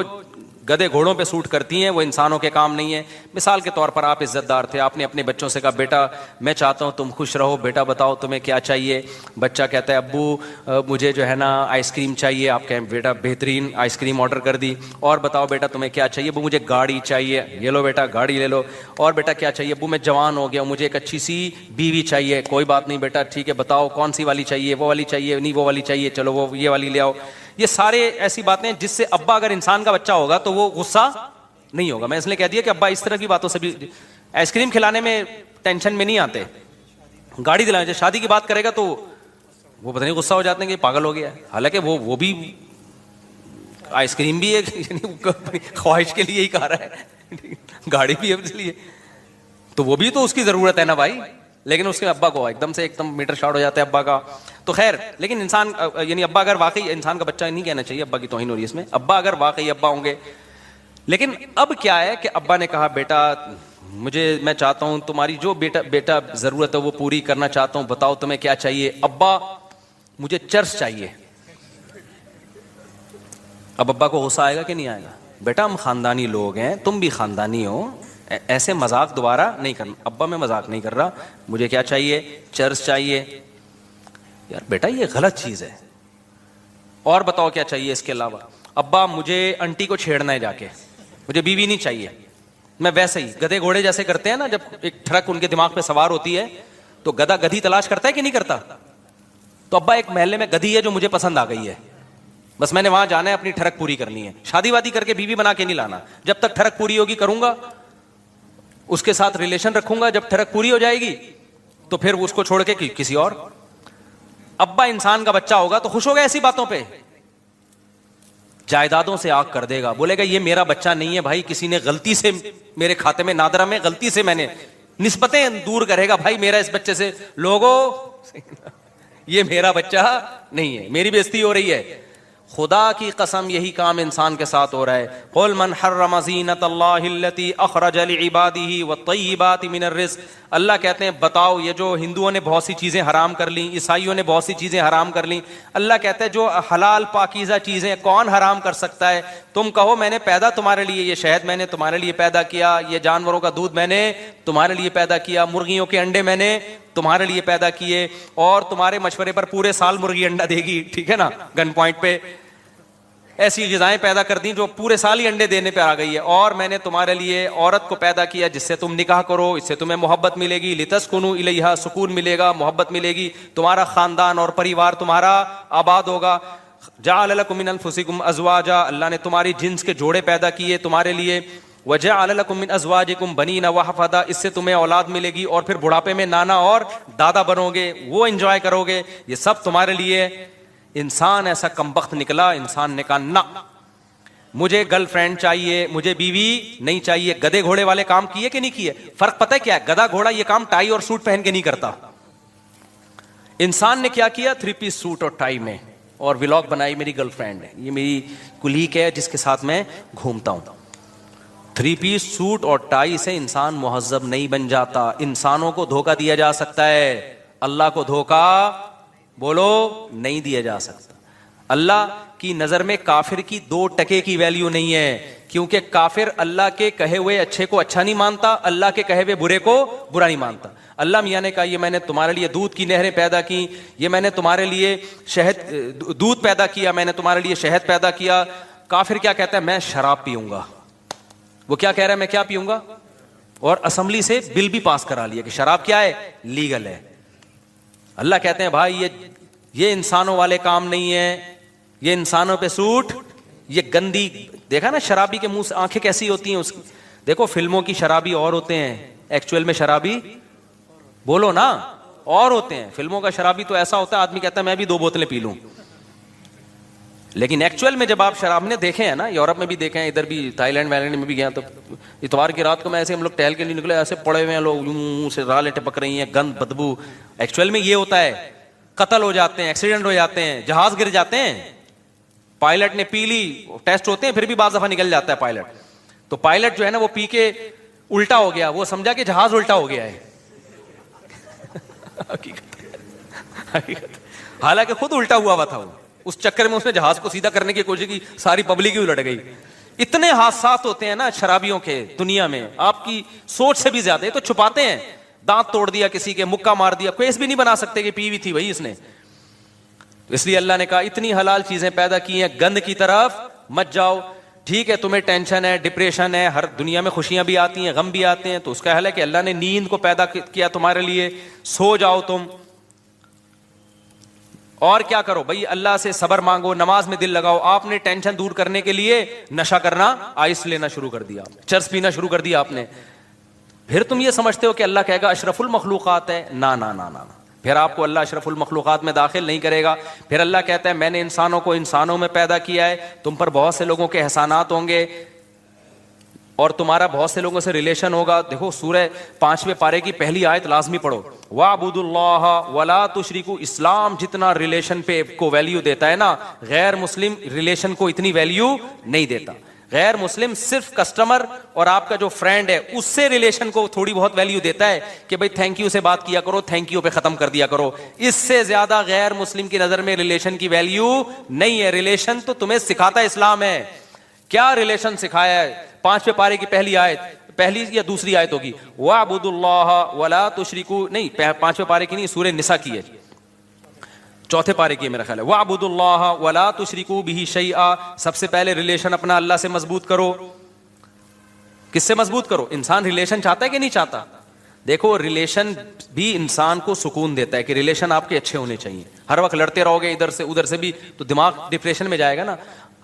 گدے گھوڑوں پہ سوٹ کرتی ہیں، وہ انسانوں کے کام نہیں ہے. مثال کے طور پر آپ عزت دار تھے، آپ نے اپنے بچوں سے کہا بیٹا میں چاہتا ہوں تم خوش رہو، بیٹا بتاؤ تمہیں کیا چاہیے. بچہ کہتا ہے ابو مجھے جو ہے نا آئس کریم چاہیے. آپ کہیں بیٹا بہترین آئس کریم آرڈر کر دی. اور بتاؤ بیٹا تمہیں کیا چاہیے؟ ابو مجھے گاڑی چاہیے. یہ لو بیٹا گاڑی لے لو. اور بیٹا کیا چاہیے؟ ابو میں جوان ہو گیا، مجھے ایک اچھی سی بیوی چاہیے. کوئی بات نہیں بیٹا ٹھیک ہے، بتاؤ کون سی والی چاہیے؟ وہ والی چاہیے؟ نہیں وہ والی چاہیے، چلو وہ یہ والی لے آؤ. یہ سارے ایسی باتیں جس سے ابا اگر انسان کا بچہ ہوگا تو وہ غصہ نہیں ہوگا. میں اس لیے کہہ دیا کہ ابا اس طرح کی باتوں سے بھی، آئس کریم کھلانے میں ٹینشن میں نہیں آتے، گاڑی دلانے. جب شادی کی بات کرے گا تو وہ پتہ نہیں غصہ ہو جاتے ہیں کہ پاگل ہو گیا ہے. حالانکہ وہ بھی آئس کریم بھی ایک خواہش کے لیے ہی کھا رہا ہے، گاڑی بھی ہے اس لیے، تو وہ بھی تو اس کی ضرورت ہے نا بھائی. لیکن اس کے ابا کو ایک دم میٹر شارٹ ہو جاتا ہے ابا کا. تو خیر، لیکن انسان یعنی ابا اگر واقعی، انسان کا بچہ نہیں کہنا چاہیے، ابا کی توہین ہو رہی ہے اس میں، ابا اگر واقعی ابا ہوں گے. لیکن اب کیا ہے کہ ابا نے کہا بیٹا میں چاہتا ہوں تمہاری جو بیٹا ضرورت ہے وہ پوری کرنا چاہتا ہوں، بتاؤ تمہیں کیا چاہیے؟ ابا مجھے چرس چاہیے. اب ابا کو غصہ آئے گا کہ نہیں آئے گا؟ بیٹا ہم خاندانی لوگ ہیں، تم بھی خاندانی ہو، ایسے مذاق دوبارہ نہیں کرنا. ابا میں مذاق نہیں کر رہا، مجھے کیا چاہیے؟ چرس چاہیے. یار بیٹا یہ غلط چیز ہے. اور بتاؤ کیا چاہیے اس کے علاوہ؟ ابا مجھے انٹی کو چھیڑنا ہے جا کے، مجھے بیوی نہیں چاہیے. میں ویسے ہی گدھے گھوڑے جیسے کرتے ہیں نا، جب ایک ٹرک ان کے دماغ پہ سوار ہوتی ہے تو گدھا گدھی تلاش کرتا ہے کہ نہیں کرتا؟ تو ابا ایک محلے میں گدھی ہے جو مجھے پسند آ گئی ہے، بس میں نے وہاں جانا ہے، اپنی ٹھڑک پوری کرنی ہے. شادی وادی کر کے بیوی بنا کے نہیں لانا، جب تک ٹھڑک پوری ہوگی کروں گا، اس کے ساتھ ریلیشن رکھوں گا. جب ٹھڑک پوری ہو جائے گی تو پھر اس کو چھوڑ کے کسی اور. ابا انسان کا بچہ ہوگا تو خوش ہوگا ایسی باتوں پہ؟ جائیدادوں سے آگ کر دے گا, بولے گا یہ میرا بچہ نہیں ہے بھائی, کسی نے غلطی سے میرے کھاتے میں نادرہ میں غلطی سے میں نے, نسبتیں دور کرے گا, بھائی میرا اس بچے سے, لوگوں یہ میرا بچہ نہیں ہے, میری بےزتی ہو رہی ہے. خدا کی قسم یہی کام انسان کے ساتھ ہو رہا ہے. قل من حرم زینت اللہ التی اخرج لعبادہ والطیبات من الرزق, اللہ کہتے ہیں بتاؤ یہ جو ہندوؤں نے بہت سی چیزیں حرام کر لیں, عیسائیوں نے بہت سی چیزیں حرام کر لیں, اللہ کہتا ہے جو حلال پاکیزہ چیزیں کون حرام کر سکتا ہے؟ تم کہو میں نے پیدا تمہارے لیے, یہ شہد میں نے تمہارے لیے پیدا کیا, یہ جانوروں کا دودھ میں نے تمہارے لیے پیدا کیا, مرغیوں کے انڈے میں نے تمہارے لیے پیدا کیے, اور تمہارے مشورے پر پورے سال مرغی انڈا دے گی, ٹھیک ہے نا, گن پوائنٹ پہ ایسی غذائیں پیدا کر دیں جو پورے سال ہی انڈے دینے پہ آ گئی ہے, اور میں نے تمہارے لیے عورت کو پیدا کیا جس سے تم نکاح کرو, اس سے تمہیں محبت ملے گی, لتسکنوا الیہا, سکون ملے گا, محبت ملے گی, تمہارا خاندان اور پریوار تمہارا آباد ہوگا. جعل لکم من انفسکم ازواجا, اللہ نے تمہاری جنس کے جوڑے پیدا کیے تمہارے لیے, وجعل لکم من ازواجکم بنین وحفدا, اس سے تمہیں اولاد ملے گی اور پھر بڑھاپے میں نانا اور دادا بنو گے, وہ انجوائے کرو گے, یہ سب تمہارے لیے. انسان ایسا کمبخت نکلا, انسان نے کہا نہ مجھے گرل فرینڈ چاہیے, مجھے بیوی نہیں چاہیے. گدے گھوڑے والے کام کیے کہ نہیں کیے؟ فرق پتہ ہے کیا ہے؟ گدھا گھوڑا یہ کام ٹائی اور سوٹ پہن کے نہیں کرتا. انسان نے کیا کیا؟ 3 پیس سوٹ اور ٹائی میں, اور ولاگ بنائی میری گرل فرینڈ ہے, یہ میری کلیگ ہے جس کے ساتھ میں گھومتا ہوں. 3 پیس سوٹ اور ٹائی سے انسان مہذب نہیں بن جاتا. انسانوں کو دھوکہ دیا جا سکتا ہے, اللہ کو دھوکہ بولو نہیں دیا جا سکتا. اللہ کی نظر میں کافر کی 2 ٹکے کی ویلیو نہیں ہے, کیونکہ کافر اللہ کے کہے ہوئے اچھے کو اچھا نہیں مانتا, اللہ کے کہے ہوئے برے کو برا نہیں مانتا. اللہ میاں نے کہا یہ میں نے تمہارے لیے دودھ کی نہریں پیدا کی, یہ میں نے تمہارے لیے شہد دودھ پیدا کیا, میں نے تمہارے لیے شہد پیدا کیا. کافر کیا کہتا ہے؟ میں شراب پیوں گا. وہ کیا کہہ رہا ہے؟ میں کیا پیوں گا, اور اسمبلی سے بل بھی پاس کرا لیا کہ شراب کیا ہے؟ لیگل ہے. اللہ کہتے ہیں بھائی یہ انسانوں والے کام نہیں ہے, یہ انسانوں پہ سوٹ, یہ گندی. دیکھا نا شرابی کے منہ سے آنکھیں کیسی ہوتی ہیں اس کی, دیکھو فلموں کی شرابی اور ہوتے ہیں, ایکچوئل میں شرابی بولو نا اور ہوتے ہیں. فلموں کا شرابی تو ایسا ہوتا ہے آدمی کہتا ہے میں بھی 2 بوتلیں پی لوں, لیکن ایکچوئل میں جب آپ شراب نے دیکھے ہیں نا, یورپ میں بھی دیکھے ہیں, ادھر بھی تھائی لینڈ وائلینڈ میں بھی گیا, تو اتوار کی رات کو میں ایسے ہم لوگ ٹہل کے نہیں نکلے, ایسے پڑے ہوئے ہیں لوگ, منہ سے رالیں ٹپک رہی ہیں, گند بدبو. ایکچوئل میں یہ ہوتا ہے, قتل ہو جاتے ہیں, ایکسیڈنٹ ہو جاتے ہیں, جہاز گر جاتے ہیں, پائلٹ نے پی لی, ٹیسٹ ہوتے ہیں پھر بھی بعض دفعہ نکل جاتا ہے پائلٹ. تو پائلٹ جو ہے نا وہ پی کے الٹا ہو گیا, وہ سمجھا کہ جہاز الٹا ہو گیا ہے. حالانکہ خود الٹا ہوا تھا, وہ اس چکر میں اس نے جہاز کو سیدھا کرنے کی کوشش کی, ساری پبلک ہی الٹ گئی. اتنے حادثات ہوتے ہیں نا شرابیوں کے دنیا میں, آپ کی سوچ سے بھی زیادہ. یہ تو چھپاتے ہیں, دانت توڑ دیا کسی کے, مکہ مار دیا, کیس بھی نہیں بنا سکتے کہ پی ہوئی تھی بھائی اس نے. اس لیے اللہ نے کہا اتنی حلال چیزیں پیدا کی ہیں, گند کی طرف مت جاؤ. ٹھیک ہے تمہیں ٹینشن ہے, ڈپریشن ہے, ہر دنیا میں خوشیاں بھی آتی ہیں, غم بھی آتے ہیں, تو اس کا حل ہے کہ اللہ نے نیند کو پیدا کیا تمہارے لیے, سو جاؤ تم. اور کیا کرو بھائی, اللہ سے صبر مانگو, نماز میں دل لگاؤ. آپ نے ٹینشن دور کرنے کے لیے نشہ کرنا, آئس لینا شروع کر دیا, چرس پینا شروع کر دیا آپ نے. پھر تم یہ سمجھتے ہو کہ اللہ کہے گا اشرف المخلوقات ہے, نا نا نا نا, پھر آپ کو اللہ اشرف المخلوقات میں داخل نہیں کرے گا. پھر اللہ کہتا ہے میں نے انسانوں کو انسانوں میں پیدا کیا ہے, تم پر بہت سے لوگوں کے احسانات ہوں گے اور تمہارا بہت سے لوگوں سے ریلیشن ہوگا. دیکھو سورہ 5ویں پارے کی پہلی آیت لازمی پڑھو, وَاعْبُدُوا اللَّهَ وَلَا تُشْرِكُوا. اسلام جتنا ریلیشن پہ کو ویلیو دیتا ہے نا, غیر مسلم ریلیشن کو اتنی ویلیو نہیں دیتا. غیر مسلم صرف کسٹمر اور آپ کا جو فرینڈ ہے اس سے ریلیشن کو تھوڑی بہت ویلیو دیتا ہے کہ بھائی تھینک یو سے بات کیا کرو, تھینک یو پہ ختم کر دیا کرو. اس سے زیادہ غیر مسلم کی نظر میں ریلیشن کی ویلیو نہیں ہے. ریلیشن تو تمہیں سکھاتا اسلام ہے. کیا ریلیشن سکھایا ہے؟ 5ویں پارے کی پہلی آیت, پہلی یا دوسری آیت ہوگی, وَاعْبُدُوا اللَّهَ وَلَا تُشْرِكُوا, نہیں 5ویں پارے کی نہیں, سورہ نساء کی ہے, 4تھے پارے کی میرا خیال ہے. وَاعْبُدُوا اللَّهَ وَلَا تُشْرِكُوا بِهِ شَيْئًا. سب سے پہلے ریلیشن اپنا اللہ سے مضبوط کرو. کس سے مضبوط کرو؟ انسان ریلیشن چاہتا ہے کہ نہیں چاہتا؟ دیکھو ریلیشن بھی انسان کو سکون دیتا ہے کہ ریلیشن آپ کے اچھے ہونے چاہیے. ہر وقت لڑتے رہو گے ادھر سے ادھر سے بھی تو دماغ ڈپریشن میں جائے گا نا.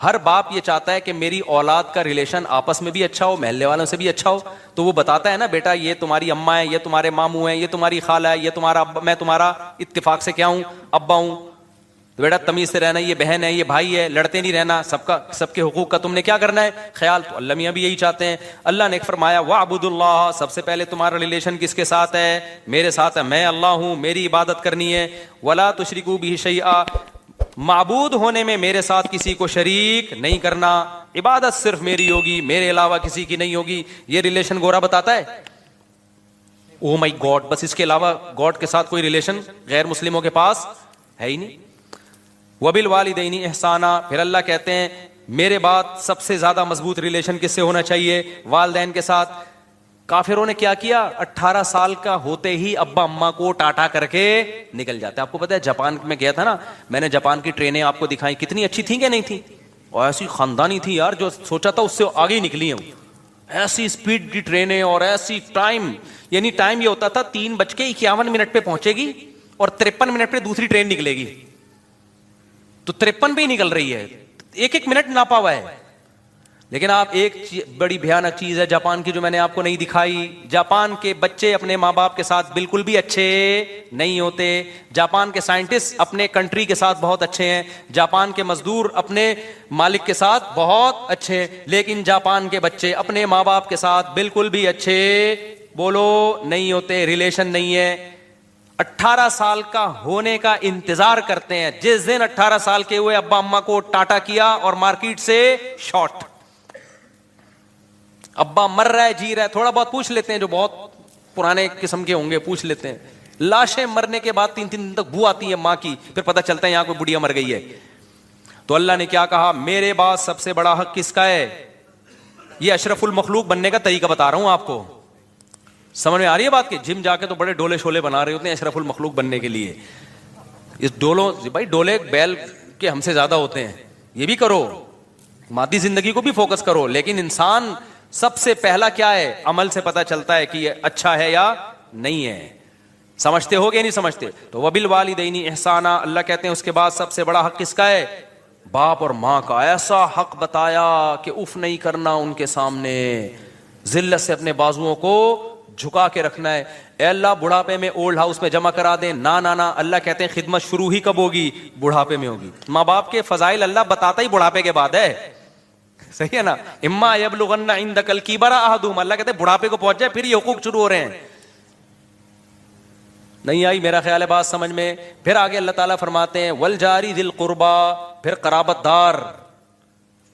ہر باپ یہ چاہتا ہے کہ میری اولاد کا ریلیشن آپس میں بھی اچھا ہو, محلے والوں سے بھی اچھا ہو. تو وہ بتاتا ہے نا بیٹا یہ تمہاری اماں ہے, یہ تمہارے ماموں ہیں, یہ تمہاری خالہ ہے, یہ تمہارا ابا, میں تمہارا اتفاق سے کیا ہوں, ابا ہوں. تو تو بیٹا تمیز سے رہنا, یہ بہن ہے, یہ بھائی ہے, لڑتے نہیں رہنا, سب کے حقوق کا تم نے کیا کرنا ہے خیال. تو اللہ میاں بھی یہی چاہتے ہیں. اللہ نے فرمایا وَاعْبُدُوا اللَّهَ, سب سے پہلے تمہارا ریلیشن کس کے ساتھ ہے, میرے ساتھ ہے, میں اللہ ہوں, میری عبادت کرنی ہے. وَلَا تُشْرِكُوا بِهِ شَيْئًا, معبود ہونے میں میرے ساتھ کسی کو شریک نہیں کرنا, عبادت صرف میری ہوگی, میرے علاوہ کسی کی نہیں ہوگی. یہ ریلیشن گورا بتاتا ہے, او مائی گاڈ, بس اس کے علاوہ گاڈ کے ساتھ کوئی ریلیشن غیر مسلموں کے پاس ہے ہی نہیں. وَبِالْوَالِدَيْنِ احسانا, پھر اللہ کہتے ہیں میرے بعد سب سے زیادہ مضبوط ریلیشن کس سے ہونا چاہیے, والدین کے ساتھ. کافروں نے کیا کیا, 18 سال کا ہوتے ہی ابا اماں کو ٹاٹا کر کے نکل جاتے. آپ کو پتا ہے جاپان میں گیا تھا نا, میں نے جاپان کی ٹرینیں آپ کو دکھائی, کتنی اچھی تھیں کہ نہیں تھیں, اور ایسی خاندانی تھی یار, جو سوچا تھا اس سے آگے ہی نکلی ہیں. ایسی اسپیڈ کی ٹرینیں اور ایسی ٹائم, یعنی ٹائم یہ ہوتا تھا 3:51 پہ پہنچے گی اور 53 منٹ پہ دوسری ٹرین نکلے گی, تو 53 بھی نکل رہی ہے, ایک منٹ ناپا ہوا ہے. لیکن آپ ایک بڑی بھیانک چیز ہے جاپان کی جو میں نے آپ کو نہیں دکھائی, جاپان کے بچے اپنے ماں باپ کے ساتھ بالکل بھی اچھے نہیں ہوتے. جاپان کے سائنٹسٹ اپنے کنٹری کے ساتھ بہت اچھے ہیں, جاپان کے مزدور اپنے مالک کے ساتھ بہت اچھے ہیں, لیکن جاپان کے بچے اپنے ماں باپ کے ساتھ بالکل بھی اچھے بولو نہیں ہوتے, ریلیشن نہیں ہے. 18 سال کا ہونے کا انتظار کرتے ہیں, جس دن 18 سال کے ہوئے ابا اماں کو ٹاٹا کیا اور مارکیٹ سے شارٹ. ابا مر رہا ہے, جی رہا ہے, تھوڑا بہت پوچھ لیتے ہیں, جو بہت پرانے قسم کے ہوں گے پوچھ لیتے ہیں. لاشیں مرنے کے بعد 3 دن تک بو آتی ہے ماں کی, پھر پتہ چلتا ہے یہاں کوئی بڑھیا مر گئی ہے. تو اللہ نے کیا کہا, میرے بعد سب سے بڑا حق کس کا ہے. یہ اشرف المخلوق بننے کا طریقہ بتا رہا ہوں آپ کو, سمجھ میں آ رہی ہے بات. کہ جم جا کے تو بڑے ڈولے شولے بنا رہے ہوتے ہیں اشرف المخلوق بننے کے لیے. اس ڈولوں بھائی, ڈولے بیل کے ہم سے زیادہ ہوتے ہیں, یہ بھی کرو, مادی زندگی کو بھی فوکس کرو, لیکن انسان سب سے پہلا کیا ہے, عمل سے پتہ چلتا ہے کہ یہ اچھا ہے یا نہیں ہے. سمجھتے ہو گے نہیں سمجھتے. تو وبالوالدین احسانا, اللہ کہتے ہیں اس کے بعد سب سے بڑا حق کس کا ہے, باپ اور ماں کا. ایسا حق بتایا کہ اف نہیں کرنا ان کے سامنے, ذلت سے اپنے بازوؤں کو جھکا کے رکھنا ہے. اے اللہ بڑھاپے میں اولڈ ہاؤس میں جمع کرا دیں, نا. اللہ کہتے ہیں خدمت شروع ہی کب ہوگی, بڑھاپے میں ہوگی. ماں باپ کے فضائل اللہ بتاتا ہی بڑھاپے کے بعد ہے, صحیح ہے نا. اما یبلغن عندک الکبر احدہما, اللہ کہتے ہیں بڑھاپے کو پہنچ جائے پھر یہ حقوق شروع ہو رہے ہیں. نہیں آئی میرا خیال ہے بات سمجھ میں. پھر آگے اللہ تعالیٰ فرماتے ہیں والجاری ذی القربا, پھر قرابت دار,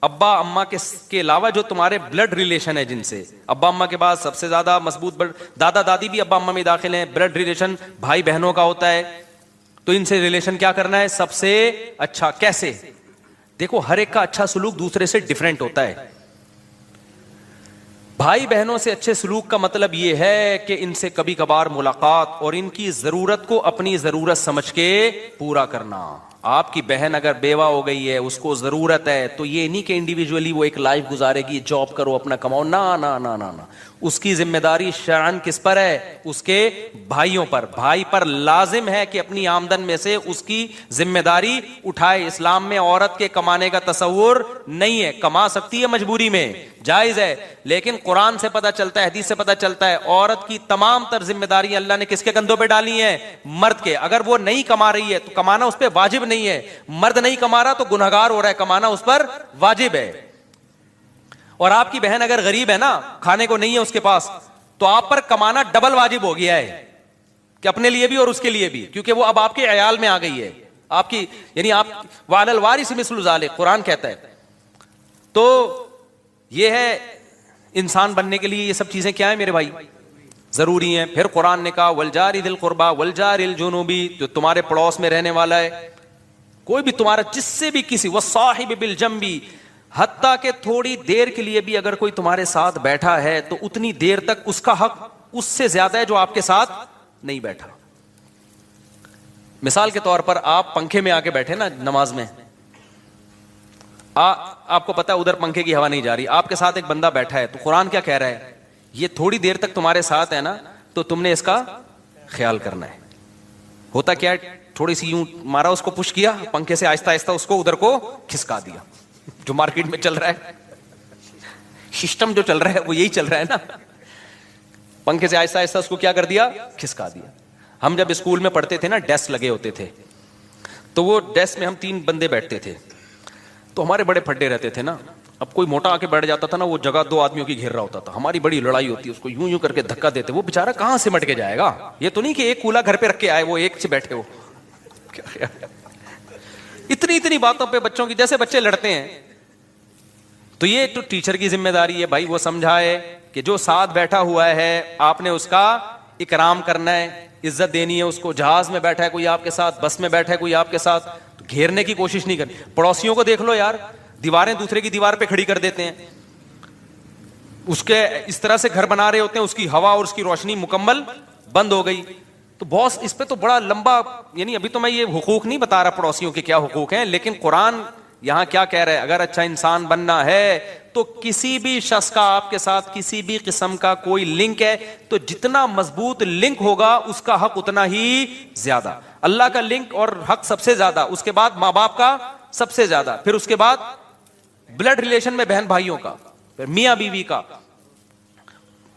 ابا اماں کے علاوہ جو تمہارے بلڈ ریلیشن ہے جن سے, ابا اماں کے بعد سب سے زیادہ مضبوط دادا دادی بھی ابا اماں میں داخل ہیں. بلڈ ریلیشن بھائی بہنوں کا ہوتا ہے, تو ان سے ریلیشن کیا کرنا ہے سب سے اچھا. کیسے, دیکھو ہر ایک کا اچھا سلوک دوسرے سے ڈیفرنٹ ہوتا ہے. بھائی بہنوں سے اچھے سلوک کا مطلب یہ ہے کہ ان سے کبھی کبھار ملاقات اور ان کی ضرورت کو اپنی ضرورت سمجھ کے پورا کرنا. آپ کی بہن اگر بیوہ ہو گئی ہے, اس کو ضرورت ہے, تو یہ نہیں کہ انڈیویجولی وہ ایک لائف گزارے گی, جاب کرو اپنا کماؤ, نا. اس کی ذمہ داری شرعاً کس پر ہے, اس کے بھائیوں پر. بھائی پر لازم ہے کہ اپنی آمدن میں سے اس کی ذمہ داری اٹھائے. اسلام میں عورت کے کمانے کا تصور نہیں ہے, کما سکتی ہے مجبوری میں, جائز ہے, لیکن قرآن سے پتہ چلتا ہے, حدیث سے پتہ چلتا ہے عورت کی تمام تر ذمہ داری اللہ نے کس کے کندھوں پہ ڈالی ہیں, مرد کے. اگر وہ نہیں کما رہی ہے تو کمانا اس پہ واجب نہیں ہے. مرد نہیں کما رہا تو گنہگار ہو رہا ہے, کمانا اس پر واجب ہے. اور آپ کی بہن اگر غریب ہے نا, کھانے کو نہیں ہے اس کے پاس, تو آپ پر کمانا ڈبل واجب ہو گیا ہے, کہ اپنے لیے بھی اور اس کے لیے بھی, کیونکہ وہ اب آپ کے عیال میں آ گئی ہے. آپ کی یعنی آپ وعلی الوارث مثل ذلک قرآن کہتا ہے. تو یہ ہے انسان بننے کے لیے یہ سب چیزیں کیا ہیں میرے بھائی, ضروری ہیں. پھر قرآن نے کہا والجار ذی القربى والجار الجنوبی, جو تمہارے پڑوس میں رہنے والا ہے, کوئی بھی تمہارا جس سے بھی کسی, والصاحب بالجنبی, حتیٰ کہ تھوڑی دیر کے لیے بھی اگر کوئی تمہارے ساتھ بیٹھا ہے تو اتنی دیر تک اس کا حق اس سے زیادہ ہے جو آپ کے ساتھ نہیں بیٹھا. مثال کے طور پر آپ پنکھے میں آ کے بیٹھے نا نماز میں, آپ کو پتا ہے ادھر پنکھے کی ہوا نہیں جا رہی, آپ کے ساتھ ایک بندہ بیٹھا ہے, تو قرآن کیا کہہ رہا ہے, یہ تھوڑی دیر تک تمہارے ساتھ ہے نا, تو تم نے اس کا خیال کرنا ہے. ہوتا کیا ہے, تھوڑی سی یوں مارا, اس کو پش کیا پنکھے سے, آہستہ آہستہ اس کو ادھر کو کھسکا دیا. جو مارکیٹ میں چل رہا ہے, سسٹم جو چل رہا ہے وہ یہی چل رہا ہے نا, پنکھے سے آہستہ آہستہ اس کو کیا کر دیا, کھسکا دیا. ہم جب اسکول میں پڑھتے تھے نا, ڈیسک لگے ہوتے تھے, تو وہ ڈیسک میں ہم 3 بندے بیٹھتے تھے, تو ہمارے بڑے پھڈے رہتے تھے نا. اب کوئی موٹا آ کے بیٹھ جاتا تھا نا, وہ جگہ 2 آدمیوں کی گھیر رہا ہوتا تھا, ہماری بڑی لڑائی ہوتی, اس کو یوں یوں کر کے دھکا دیتے. وہ بےچارا کہاں سے مٹ کے جائے گا, یہ تو نہیں کہ ایک کولا گھر پہ رکھ کے آئے, وہ ایک سے بیٹھے ہو. اتنی باتوں پہ بچوں کی, جیسے بچے لڑتے ہیں. تو یہ تو ٹیچر کی ذمہ داری ہے بھائی, وہ سمجھائے کہ جو ساتھ بیٹھا ہوا ہے آپ نے اس کا اکرام کرنا ہے, عزت دینی ہے اس کو. جہاز میں بیٹھا ہے کوئی آپ کے ساتھ, بس میں بیٹھا ہے کوئی آپ کے ساتھ, تو گھیرنے کی کوشش نہیں کرنی. پڑوسیوں کو دیکھ لو یار, دیواریں دوسرے کی دیوار پہ کھڑی کر دیتے ہیں, اس کے اس طرح سے گھر بنا رہے ہوتے ہیں, اس کی ہوا اور اس کی روشنی مکمل بند ہو گئی. تو باس اس پہ تو بڑا لمبا, یعنی ابھی تو میں یہ حقوق نہیں بتا رہا پڑوسیوں کے کیا حقوق ہیں, لیکن قرآن یہاں کیا کہہ رہا ہے, اگر اچھا انسان بننا ہے تو کسی بھی شخص کا آپ کے ساتھ کسی بھی قسم کا کوئی لنک ہے, تو جتنا مضبوط لنک ہوگا اس کا حق اتنا ہی زیادہ. اللہ کا لنک اور حق سب سے زیادہ, اس کے بعد ماں باپ کا سب سے زیادہ, پھر اس کے بعد بلڈ ریلیشن میں بہن بھائیوں کا, پھر میاں بیوی کا,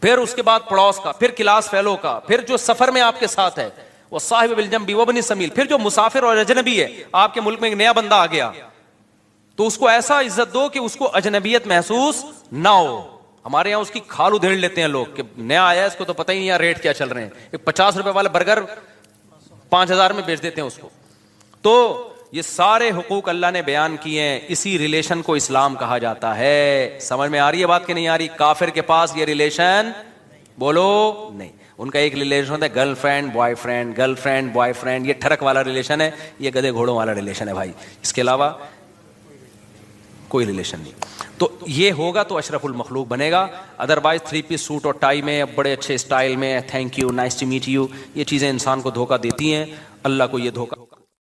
پھر اس کے بعد پڑوس کا, پھر کلاس فیلو کا, پھر جو سفر میں آپ کے ساتھ ہے وہ صاحب بالجنب وابن السبیل, پھر جو مسافر اور اجنبی ہے, آپ کے ملک میں ایک نیا بندہ آ گیا تو اس کو ایسا عزت دو کہ اس کو اجنبیت محسوس نہ ہو. ہمارے یہاں اس کی کھال ادھیڑ لیتے ہیں لوگ کہ نیا آیا ہے, اس کو تو پتہ ہی نہیں یار ریٹ کیا چل رہے ہیں, ایک 50 روپے والا برگر 5000 میں بیچ دیتے ہیں اس کو. تو یہ سارے حقوق اللہ نے بیان کیے ہیں, اسی ریلیشن کو اسلام کہا جاتا ہے. سمجھ میں آ رہی ہے بات کہ نہیں آ رہی؟ کافر کے پاس یہ ریلیشن بولو نہیں, ان کا ایک ریلیشن ہوتا ہے girl friend boy friend, girl friend boy friend, یہ ٹھڑک والا ریلیشن ہے, یہ گدے گھوڑوں والا ریلیشن ہے بھائی, اس کے علاوہ کوئی ریلیشن نہیں. تو یہ ہوگا تو اشرف المخلوق بنے گا, ادروائز 3 پیس سوٹ اور ٹائی میں بڑے اچھے اسٹائل میں thank you nice to meet you, یہ چیزیں انسان کو دھوکہ دیتی ہیں. اللہ کو یہ دھوکہ